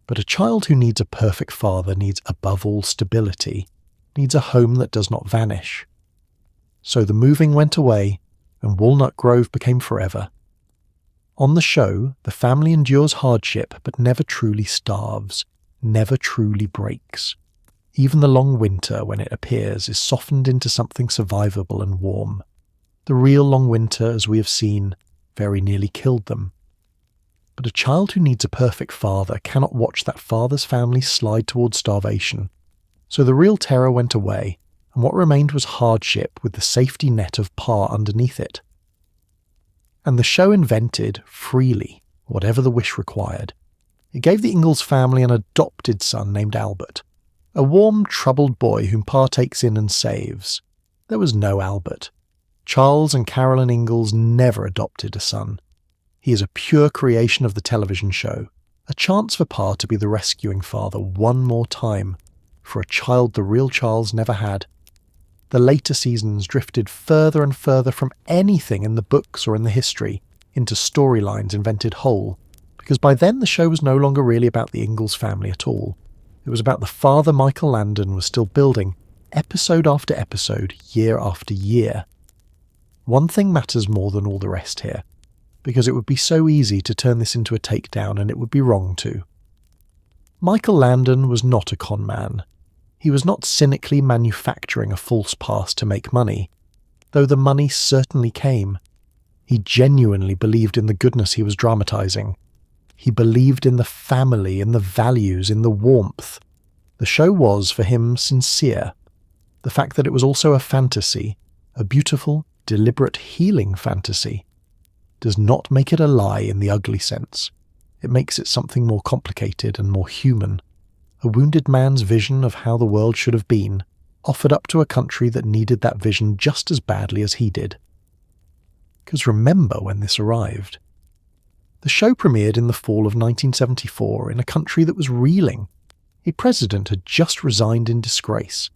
But a child who needs a perfect father needs above all stability, needs a home that does not vanish. So the moving went away, and Walnut Grove became forever. On the show, the family endures hardship but never truly starves, never truly breaks. Even the long winter, when it appears, is softened into something survivable and warm. The real long winter, as we have seen, very nearly killed them. But a child who needs a perfect father cannot watch that father's family slide towards starvation. So the real terror went away, and what remained was hardship with the safety net of Pa underneath it. And the show invented, freely, whatever the wish required. It gave the Ingalls family an adopted son named Albert, a warm, troubled boy whom Pa takes in and saves. There was no Albert. Charles and Carolyn Ingalls never adopted a son. He is a pure creation of the television show, a chance for Pa to be the rescuing father one more time, for a child the real Charles never had. The later seasons drifted further and further from anything in the books or in the history into storylines invented whole, because by then the show was no longer really about the Ingalls family at all. It was about the father Michael Landon was still building, episode after episode, year after year. One thing matters more than all the rest here, because it would be so easy to turn this into a takedown, and it would be wrong to. Michael Landon was not a con man. He was not cynically manufacturing a false past to make money, though the money certainly came. He genuinely believed in the goodness he was dramatising. He believed in the family, in the values, in the warmth. The show was, for him, sincere. The fact that it was also a fantasy, a beautiful, deliberate, healing fantasy, does not make it a lie in the ugly sense. It makes it something more complicated and more human. A wounded man's vision of how the world should have been, offered up to a country that needed that vision just as badly as he did. Because remember when this arrived. The show premiered in the fall of 1974 in a country that was reeling. A president had just resigned in disgrace.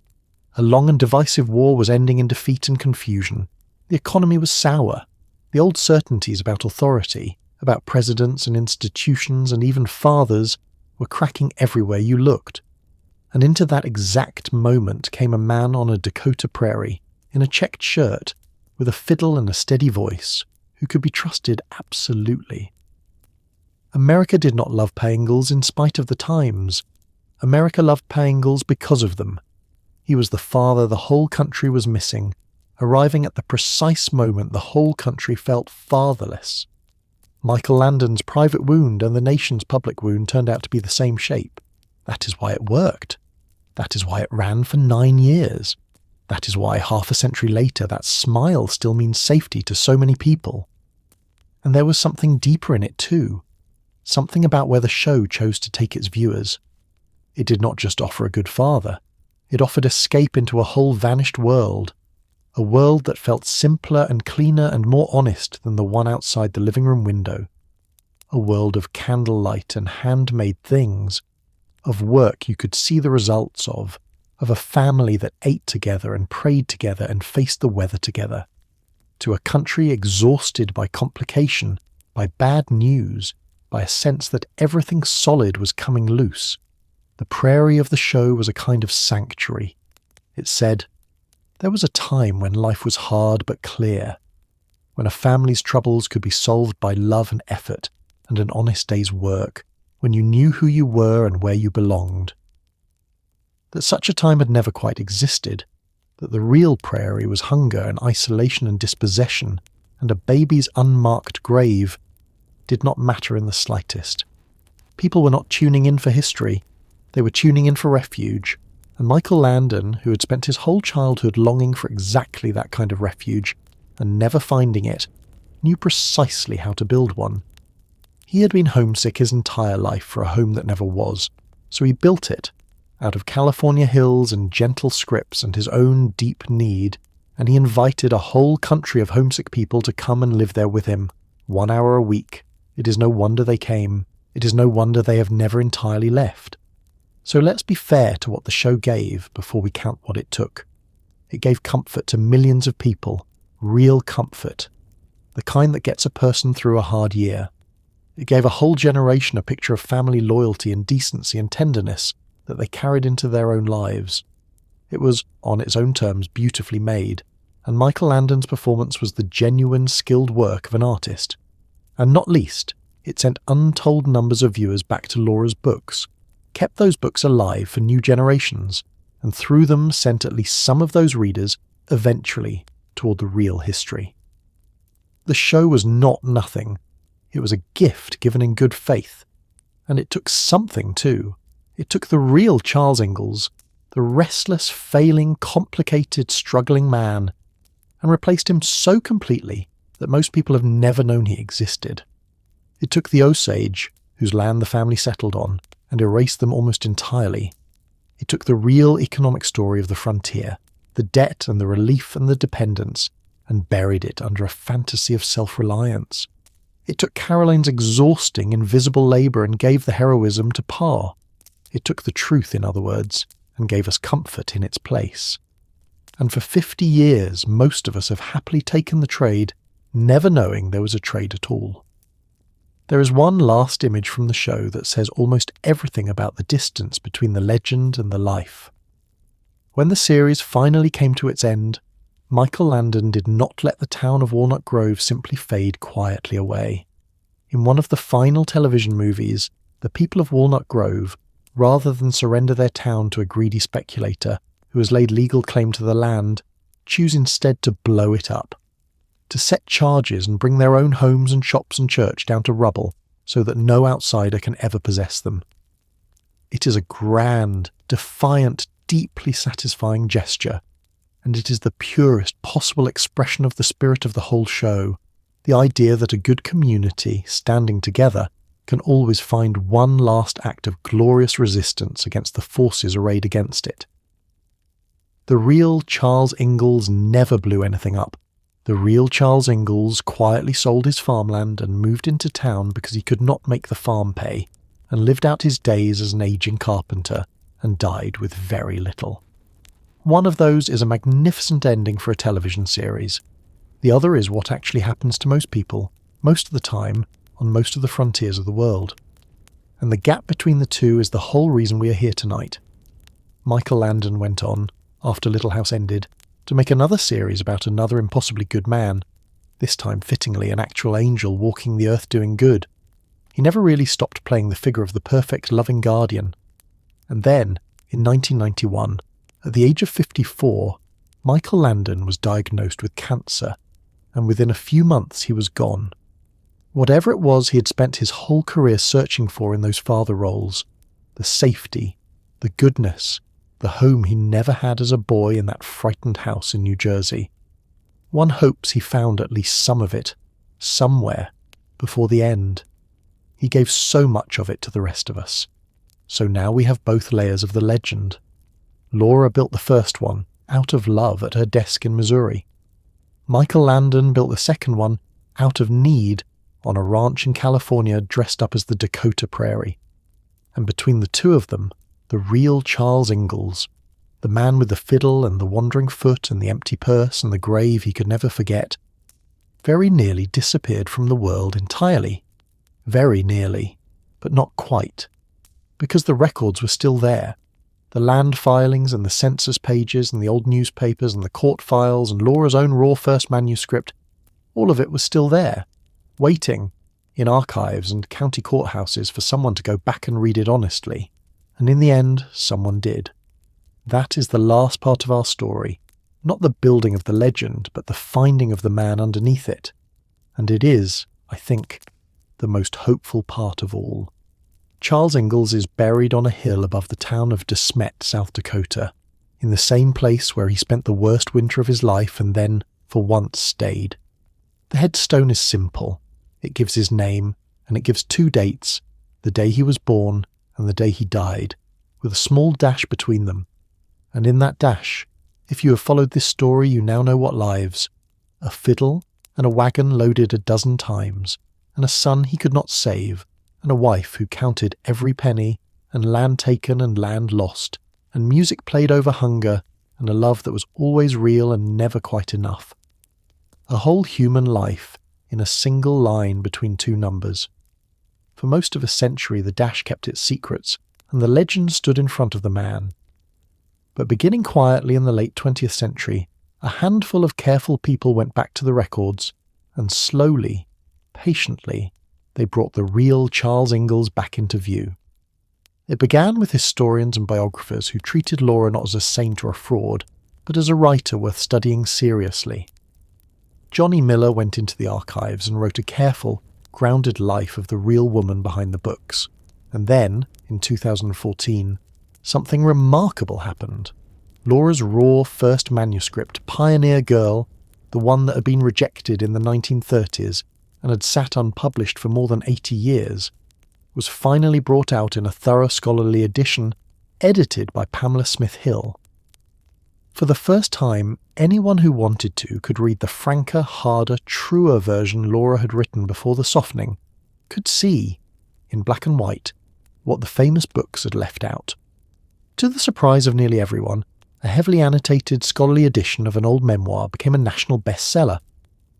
A long and divisive war was ending in defeat and confusion. The economy was sour. The old certainties about authority, about presidents and institutions and even fathers, were cracking everywhere you looked. And into that exact moment came a man on a Dakota prairie, in a checked shirt, with a fiddle and a steady voice, who could be trusted absolutely. America did not love Per Ingalls in spite of the times. America loved Per Ingalls because of them. He was the father the whole country was missing, arriving at the precise moment the whole country felt fatherless. Michael Landon's private wound and the nation's public wound turned out to be the same shape. That is why it worked. That is why it ran for 9 years. That is why half a century later that smile still means safety to so many people. And there was something deeper in it too. Something about where the show chose to take its viewers. It did not just offer a good father. It offered escape into a whole vanished world. A world that felt simpler and cleaner and more honest than the one outside the living room window. A world of candlelight and handmade things. Of work you could see the results of a family that ate together and prayed together and faced the weather together. To a country exhausted by complication, by bad news, by a sense that everything solid was coming loose. The Prairie of the show was a kind of sanctuary. It said, there was a time when life was hard but clear, when a family's troubles could be solved by love and effort and an honest day's work, when you knew who you were and where you belonged. That such a time had never quite existed, that the real Prairie was hunger and isolation and dispossession and a baby's unmarked grave, did not matter in the slightest. People were not tuning in for history, they were tuning in for refuge, and Michael Landon, who had spent his whole childhood longing for exactly that kind of refuge, and never finding it, knew precisely how to build one. He had been homesick his entire life for a home that never was, so he built it, out of California hills and gentle scripts and his own deep need, and he invited a whole country of homesick people to come and live there with him, 1 hour a week. It is no wonder they came. It is no wonder they have never entirely left. So let's be fair to what the show gave before we count what it took. It gave comfort to millions of people, real comfort, the kind that gets a person through a hard year. It gave a whole generation a picture of family loyalty and decency and tenderness that they carried into their own lives. It was, on its own terms, beautifully made, and Michael Landon's performance was the genuine, skilled work of an artist. And not least, it sent untold numbers of viewers back to Laura's books, kept those books alive for new generations, and through them sent at least some of those readers, eventually, toward the real history. The show was not nothing. It was a gift given in good faith. And it took something too. It took the real Charles Ingalls, the restless, failing, complicated, struggling man, and replaced him so completely that most people have never known he existed. It took the Osage, whose land the family settled on, and erased them almost entirely. It took the real economic story of the frontier, the debt and the relief and the dependence, and buried it under a fantasy of self-reliance. It took Caroline's exhausting, invisible labour and gave the heroism to Pa. It took the truth, in other words, and gave us comfort in its place. And for 50 years, most of us have happily taken the trade, never knowing there was a trade at all. There is one last image from the show that says almost everything about the distance between the legend and the life. When the series finally came to its end, Michael Landon did not let the town of Walnut Grove simply fade quietly away. In one of the final television movies, the people of Walnut Grove, rather than surrender their town to a greedy speculator who has laid legal claim to the land, choose instead to blow it up, to set charges and bring their own homes and shops and church down to rubble so that no outsider can ever possess them. It is a grand, defiant, deeply satisfying gesture, and it is the purest possible expression of the spirit of the whole show, the idea that a good community, standing together, can always find one last act of glorious resistance against the forces arrayed against it. The real Charles Ingalls never blew anything up. The real Charles Ingalls quietly sold his farmland and moved into town because he could not make the farm pay, and lived out his days as an aging carpenter, and died with very little. One of those is a magnificent ending for a television series. The other is what actually happens to most people, most of the time, on most of the frontiers of the world. And the gap between the two is the whole reason we are here tonight. Michael Landon went on, after Little House ended, to make another series about another impossibly good man, this time fittingly an actual angel walking the earth doing good. He never really stopped playing the figure of the perfect loving guardian. And then, in 1991, at the age of 54, Michael Landon was diagnosed with cancer, and within a few months he was gone. Whatever it was he had spent his whole career searching for in those father roles, the safety, the goodness, the home he never had as a boy in that frightened house in New Jersey. One hopes he found at least some of it, somewhere, before the end. He gave so much of it to the rest of us. So now we have both layers of the legend. Laura built the first one, out of love at her desk in Missouri. Michael Landon built the second one, out of need, on a ranch in California dressed up as the Dakota Prairie. And between the two of them, the real Charles Ingalls, the man with the fiddle and the wandering foot and the empty purse and the grave he could never forget, very nearly disappeared from the world entirely. Very nearly, but not quite. Because the records were still there. The land filings and the census pages and the old newspapers and the court files and Laura's own raw first manuscript, all of it was still there, waiting, in archives and county courthouses for someone to go back and read it honestly. And in the end, someone did. That is the last part of our story. Not the building of the legend, but the finding of the man underneath it. And it is, I think, the most hopeful part of all. Charles Ingalls is buried on a hill above the town of De Smet, South Dakota, in the same place where he spent the worst winter of his life and then, for once, stayed. The headstone is simple. It gives his name, and it gives two dates, the day he was born and the day he died, with a small dash between them. And in that dash, if you have followed this story, you now know what lives. A fiddle and a wagon loaded 12 times, and a son he could not save, and a wife who counted every penny, and land taken and land lost, and music played over hunger, and a love that was always real and never quite enough. A whole human life in a single line between two numbers. For most of a century the dash kept its secrets, and the legend stood in front of the man. But beginning quietly in the late 20th century, a handful of careful people went back to the records, and slowly, patiently, they brought the real Charles Ingalls back into view. It began with historians and biographers who treated Laura not as a saint or a fraud, but as a writer worth studying seriously. Johnny Miller went into the archives and wrote a careful, grounded life of the real woman behind the books. And then, in 2014, something remarkable happened. Laura's raw first manuscript, Pioneer Girl, the one that had been rejected in the 1930s and had sat unpublished for more than 80 years, was finally brought out in a thorough scholarly edition, edited by Pamela Smith Hill. For the first time, anyone who wanted to could read the franker, harder, truer version Laura had written before the softening, could see, in black and white, what the famous books had left out. To the surprise of nearly everyone, a heavily annotated scholarly edition of an old memoir became a national bestseller.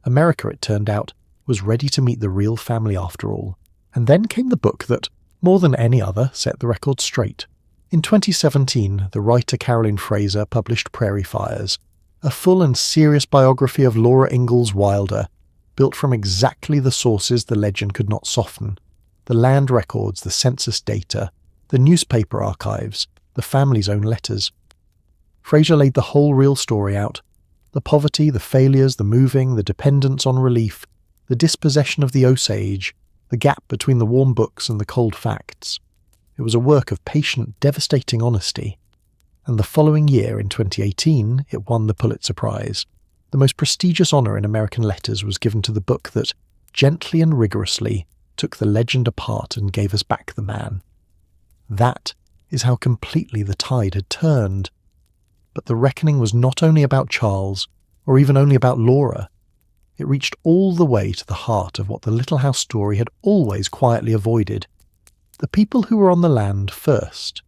America, it turned out, was ready to meet the real family after all. And then came the book that, more than any other, set the record straight. In 2017, the writer Caroline Fraser published Prairie Fires, a full and serious biography of Laura Ingalls Wilder, built from exactly the sources the legend could not soften: the land records, the census data, the newspaper archives, the family's own letters. Fraser laid the whole real story out: the poverty, the failures, the moving, the dependence on relief, the dispossession of the Osage, the gap between the warm books and the cold facts. It was a work of patient, devastating honesty. And the following year, in 2018, it won the Pulitzer Prize. The most prestigious honour in American letters was given to the book that, gently and rigorously, took the legend apart and gave us back the man. That is how completely the tide had turned. But the reckoning was not only about Charles, or even only about Laura. It reached all the way to the heart of what the Little House story had always quietly avoided: the people who were on the land first.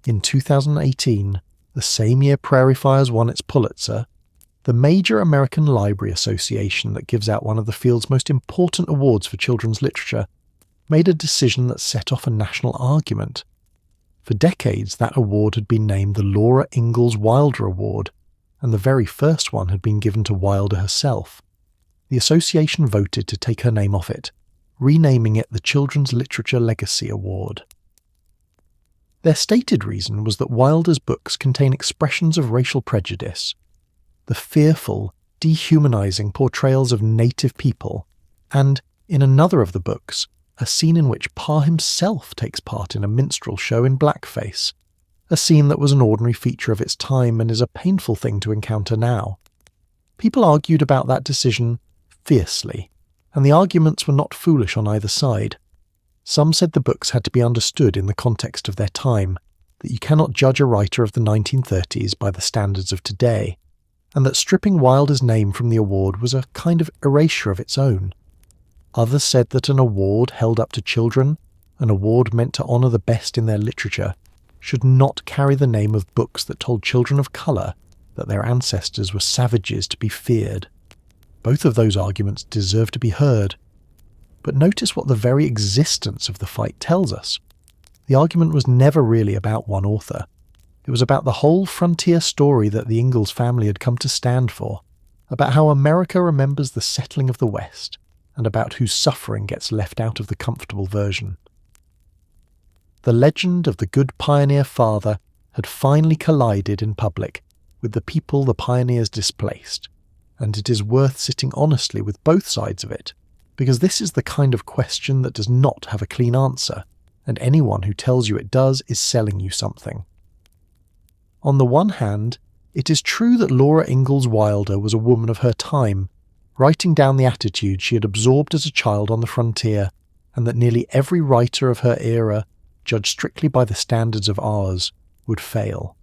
In 2018, the same year Prairie Fires won its Pulitzer, the major American Library Association that gives out one of the field's most important awards for children's literature made a decision that set off a national argument. For decades, that award had been named the Laura Ingalls Wilder Award, and the very first one had been given to Wilder herself. The association voted to take her name off it, renaming it the Children's Literature Legacy Award. Their stated reason was that Wilder's books contain expressions of racial prejudice. the fearful, dehumanizing portrayals of native people, and, in another of the books, a scene in which Pa himself takes part in a minstrel show in blackface, a scene that was an ordinary feature of its time and is a painful thing to encounter now. People argued about that decision fiercely, and the arguments were not foolish on either side. Some said the books had to be understood in the context of their time, that you cannot judge a writer of the 1930s by the standards of today, and that stripping Wilder's name from the award was a kind of erasure of its own. Others said that an award held up to children, an award meant to honour the best in their literature, should not carry the name of books that told children of colour that their ancestors were savages to be feared. Both of those arguments deserve to be heard. But notice what the very existence of the fight tells us. The argument was never really about one author. It was about the whole frontier story that the Ingalls family had come to stand for, about how America remembers the settling of the West, and about whose suffering gets left out of the comfortable version. The legend of the good pioneer father had finally collided in public with the people the pioneers displaced, and it is worth sitting honestly with both sides of it, because this is the kind of question that does not have a clean answer, and anyone who tells you it does is selling you something. On the one hand, it is true that Laura Ingalls Wilder was a woman of her time, writing down the attitude she had absorbed as a child on the frontier, and that nearly every writer of her era, judged strictly by the standards of ours, would fail.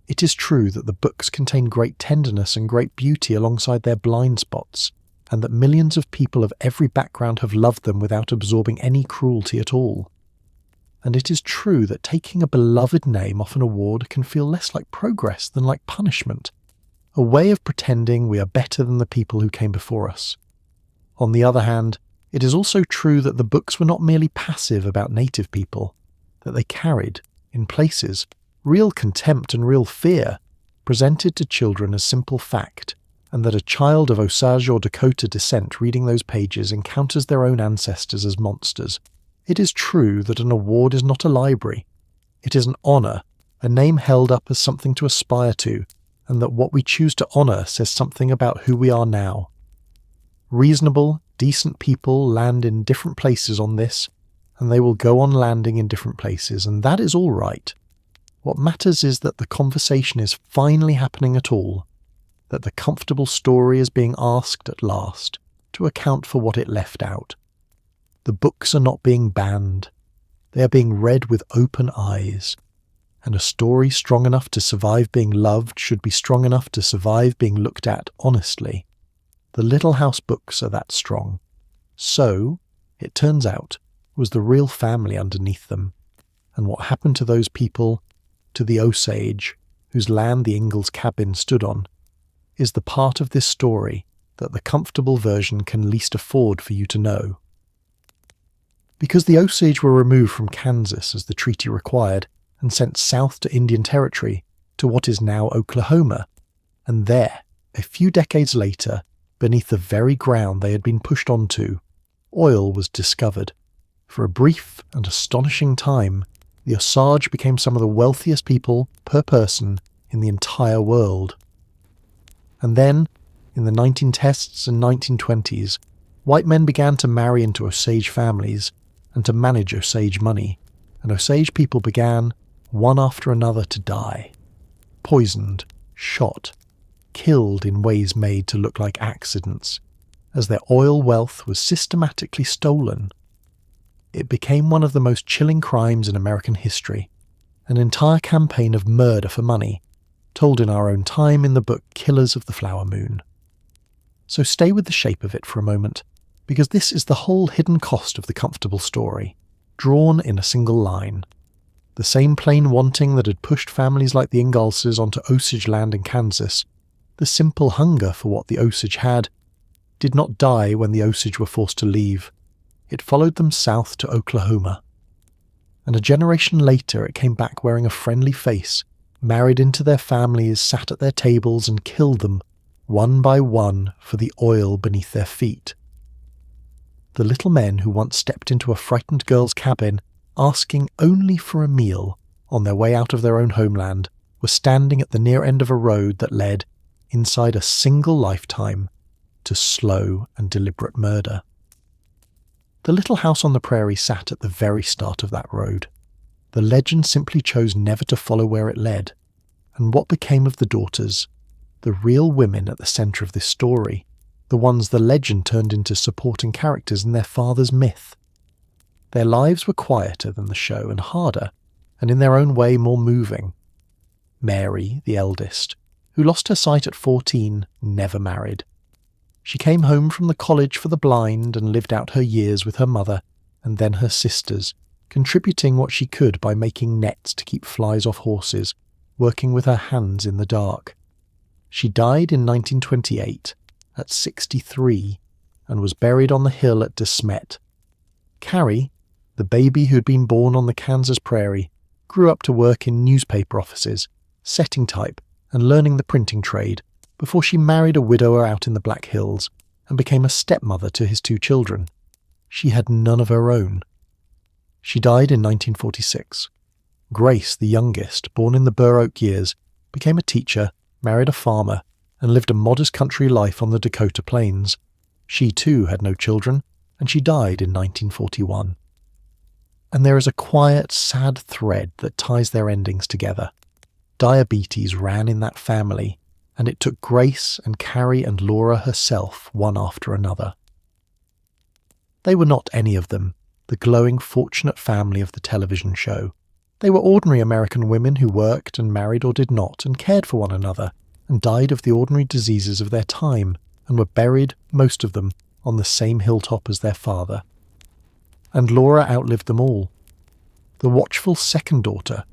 It is true that the books contain great tenderness and great beauty alongside their blind spots, and that millions of people of every background have loved them without absorbing any cruelty at all. And it is true that taking a beloved name off an award can feel less like progress than like punishment, a way of pretending we are better than the people who came before us. On the other hand, it is also true that the books were not merely passive about native people, that they carried, in places, real contempt and real fear, presented to children as simple fact, and that a child of Osage or Dakota descent reading those pages encounters their own ancestors as monsters. It is true that an award is not a library. It is an honour, a name held up as something to aspire to, and that what we choose to honour says something about who we are now. Reasonable, decent people land in different places on this, and they will go on landing in different places, and that is all right. What matters is that the conversation is finally happening at all, that the comfortable story is being asked at last to account for what it left out. The books are not being banned. They are being read with open eyes. And a story strong enough to survive being loved should be strong enough to survive being looked at honestly. The Little House books are that strong. So, it turns out, was the real family underneath them. And what happened to those people, to the Osage, whose land the Ingalls cabin stood on, is the part of this story that the comfortable version can least afford for you to know. Because the Osage were removed from Kansas as the treaty required and sent south to Indian Territory, to what is now Oklahoma, and there, a few decades later, beneath the very ground they had been pushed onto, oil was discovered. For a brief and astonishing time, the Osage became some of the wealthiest people per person in the entire world. And then, in the 1910s and 1920s, white men began to marry into Osage families and to manage Osage money, and Osage people began, one after another, to die. Poisoned, shot, killed in ways made to look like accidents, as their oil wealth was systematically stolen. It became one of the most chilling crimes in American history, an entire campaign of murder for money, told in our own time in the book Killers of the Flower Moon. So stay with the shape of it for a moment, because this is the whole hidden cost of the comfortable story, drawn in a single line. The same plain wanting that had pushed families like the Ingallses onto Osage land in Kansas, the simple hunger for what the Osage had, did not die when the Osage were forced to leave. It followed them south to Oklahoma. And a generation later it came back wearing a friendly face, married into their families, sat at their tables and killed them, one by one, for the oil beneath their feet. The little men who once stepped into a frightened girl's cabin, asking only for a meal, on their way out of their own homeland, were standing at the near end of a road that led, inside a single lifetime to slow and deliberate murder. The little house on the prairie sat at the very start of that road. The legend simply chose never to follow where it led. And what became of the daughters, the real women at the centre of this story, the ones the legend turned into supporting characters in their father's myth? Their lives were quieter than the show and harder, and in their own way more moving. Mary, the eldest, who lost her sight at 14, never married. She came home from the college for the blind and lived out her years with her mother and then her sisters, contributing what she could by making nets to keep flies off horses, working with her hands in the dark. She died in 1928 at 63 and was buried on the hill at De Smet. Carrie, the baby who had been born on the Kansas prairie, grew up to work in newspaper offices, setting type and learning the printing trade before she married a widower out in the Black Hills and became a stepmother to his 2 children. She had none of her own. She died in 1946. Grace, the youngest, born in the Burr Oak years, became a teacher, married a farmer, and lived a modest country life on the Dakota Plains. She too had no children, and she died in 1941. And there is a quiet, sad thread that ties their endings together. Diabetes ran in that family, and it took Grace and Carrie and Laura herself one after another. They were not any of them the glowing, fortunate family of the television show. They were ordinary American women who worked and married or did not and cared for one another and died of the ordinary diseases of their time and were buried, most of them, on the same hilltop as their father. And Laura outlived them all. The watchful second daughter,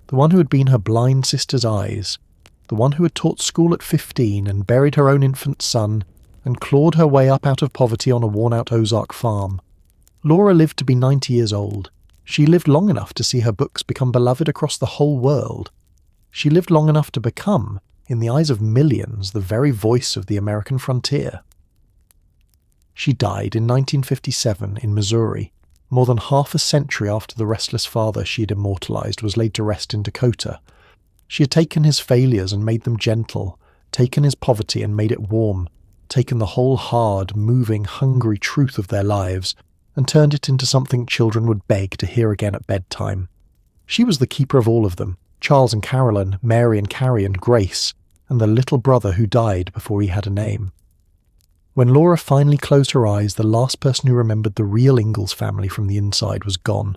the one who had been her blind sister's eyes, the one who had taught school at 15 and buried her own infant son and clawed her way up out of poverty on a worn-out Ozark farm. Laura lived to be 90 years old. She lived long enough to see her books become beloved across the whole world. She lived long enough to become, in the eyes of millions, the very voice of the American frontier. She died in 1957 in Missouri, more than half a century after the restless father she had immortalized was laid to rest in Dakota. She had taken his failures and made them gentle, taken his poverty and made it warm, taken the whole hard, moving, hungry truth of their lives and turned it into something children would beg to hear again at bedtime. She was the keeper of all of them, Charles and Carolyn, Mary and Carrie and Grace, and the little brother who died before he had a name. When Laura finally closed her eyes, the last person who remembered the real Ingalls family from the inside was gone.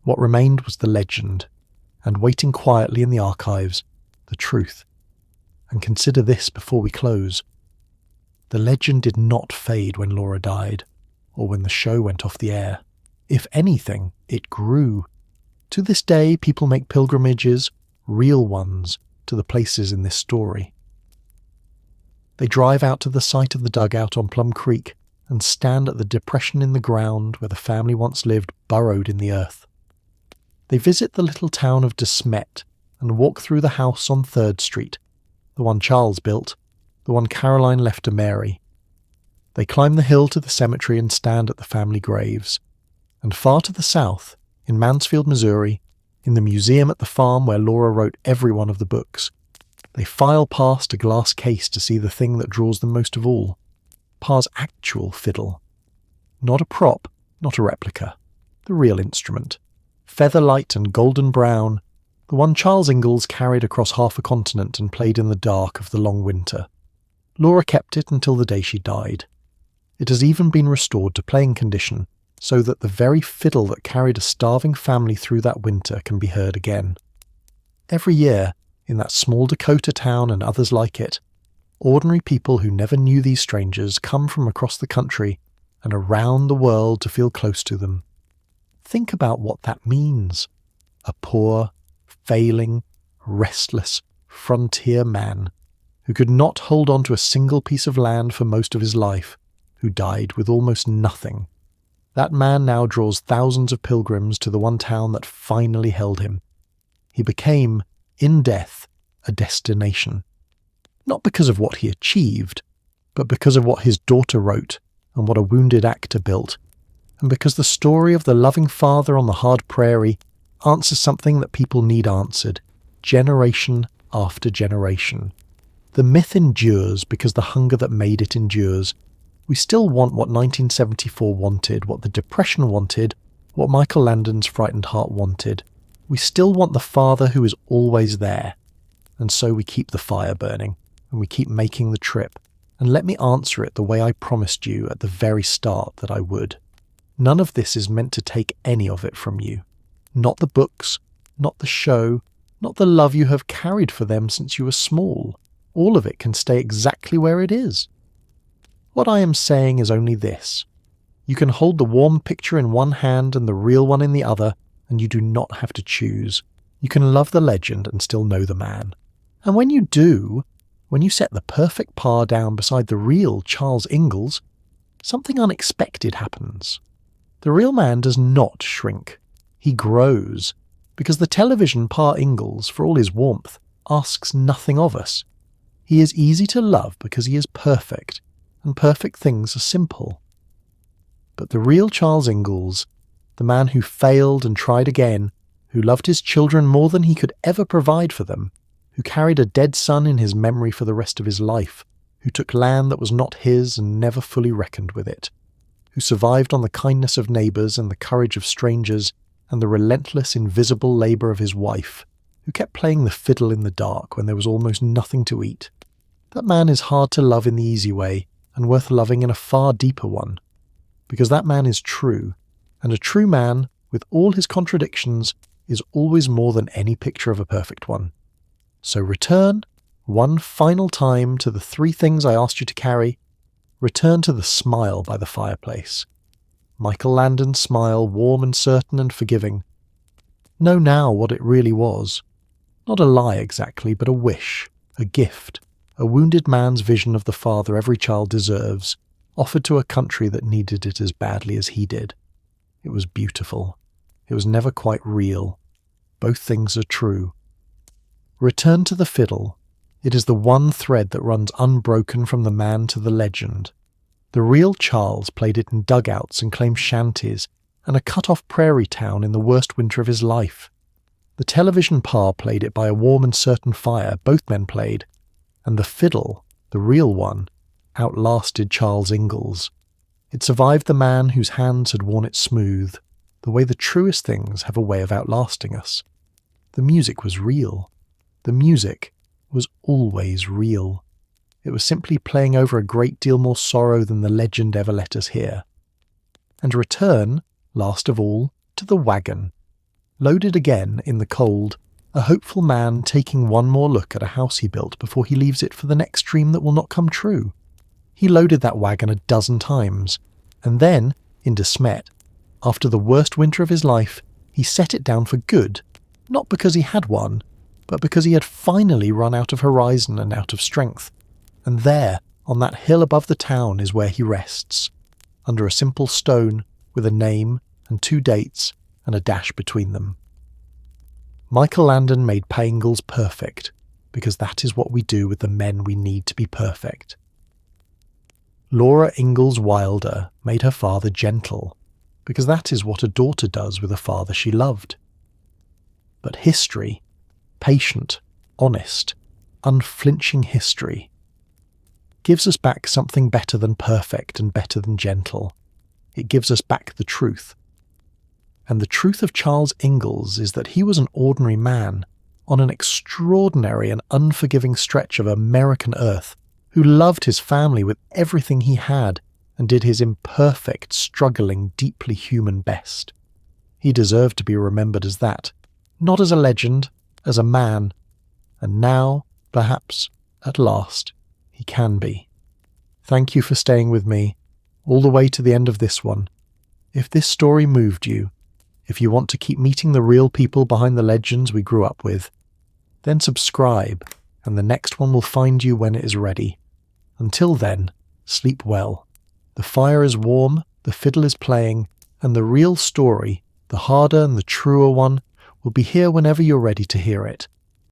What remained was the legend, and waiting quietly in the archives, the truth. And consider this before we close. The legend did not fade when Laura died, or when the show went off the air. If anything, it grew. To this day, people make pilgrimages, real ones, to the places in this story. They drive out to the site of the dugout on Plum Creek and stand at the depression in the ground where the family once lived, burrowed in the earth. They visit the little town of De Smet and walk through the house on 3rd Street, the one Charles built, the one Caroline left to Mary. They climb the hill to the cemetery and stand at the family graves. And far to the south, in Mansfield, Missouri, in the museum at the farm where Laura wrote every one of the books, they file past a glass case to see the thing that draws them most of all, Pa's actual fiddle. Not a prop, not a replica, the real instrument. Feather-light and golden brown, the one Charles Ingalls carried across half a continent and played in the dark of the long winter. Laura kept it until the day she died. It has even been restored to playing condition, so that the very fiddle that carried a starving family through that winter can be heard again. Every year, in that small Dakota town and others like it, ordinary people who never knew these strangers come from across the country and around the world to feel close to them. Think about what that means. A poor, failing, restless, frontier man who could not hold on to a single piece of land for most of his life, who died with almost nothing. That man now draws thousands of pilgrims to the one town that finally held him. He became, in death, a destination. Not because of what he achieved, but because of what his daughter wrote and what a wounded actor built, and because the story of the loving father on the hard prairie answers something that people need answered, generation after generation. The myth endures because the hunger that made it endures. We still want what 1974 wanted, what the Depression wanted, what Michael Landon's Frightened Heart wanted. We still want the father who is always there. And so we keep the fire burning, and we keep making the trip. And let me answer it the way I promised you at the very start that I would. None of this is meant to take any of it from you. Not the books, not the show, not the love you have carried for them since you were small. All of it can stay exactly where it is. What I am saying is only this. You can hold the warm picture in one hand and the real one in the other, and you do not have to choose. You can love the legend and still know the man. And when you do, when you set the perfect par down beside the real Charles Ingalls, something unexpected happens. The real man does not shrink. He grows, because the television par Ingalls, for all his warmth, asks nothing of us. He is easy to love because he is perfect, and perfect things are simple. But the real Charles Ingalls, the man who failed and tried again, who loved his children more than he could ever provide for them, who carried a dead son in his memory for the rest of his life, who took land that was not his and never fully reckoned with it, who survived on the kindness of neighbours and the courage of strangers and the relentless invisible labour of his wife, who kept playing the fiddle in the dark when there was almost nothing to eat. That man is hard to love in the easy way and worth loving in a far deeper one, because that man is true, and a true man, with all his contradictions, is always more than any picture of a perfect one. So return, one final time, to the 3 things I asked you to carry. Return to the smile by the fireplace. Michael Landon's smile, warm and certain and forgiving. Know now what it really was. Not a lie exactly, but a wish, a gift, a wounded man's vision of the father every child deserves, offered to a country that needed it as badly as he did. It was beautiful. It was never quite real. Both things are true. Return to the fiddle. It is the one thread that runs unbroken from the man to the legend. The real Charles played it in dugouts and claimed shanties and a cut-off prairie town in the worst winter of his life. The television par played it by a warm and certain fire both men played, and the fiddle, the real one, outlasted Charles Ingalls. It survived the man whose hands had worn it smooth, the way the truest things have a way of outlasting us. The music was real. The music was always real. It was simply playing over a great deal more sorrow than the legend ever let us hear. And return, last of all, to the wagon. Loaded again in the cold, a hopeful man taking one more look at a house he built before he leaves it for the next dream that will not come true. He loaded that wagon 12 times, and then, in dismay, after the worst winter of his life, he set it down for good, not because he had one, but because he had finally run out of horizon and out of strength. And there, on that hill above the town, is where he rests, under a simple stone with a name and 2 dates and a dash between them. Michael Landon made Ingalls perfect, because that is what we do with the men we need to be perfect. Laura Ingalls Wilder made her father gentle, because that is what a daughter does with a father she loved. But history, patient, honest, unflinching history, gives us back something better than perfect and better than gentle. It gives us back the truth. And the truth of Charles Ingalls is that he was an ordinary man on an extraordinary and unforgiving stretch of American earth who loved his family with everything he had and did his imperfect, struggling, deeply human best. He deserved to be remembered as that, not as a legend, as a man. And now, perhaps, at last, he can be. Thank you for staying with me, all the way to the end of this one. If this story moved you, if you want to keep meeting the real people behind the legends we grew up with, then subscribe, and the next one will find you when it is ready. Until then, sleep well. The fire is warm, the fiddle is playing, and the real story, the harder and the truer one, will be here whenever you're ready to hear it.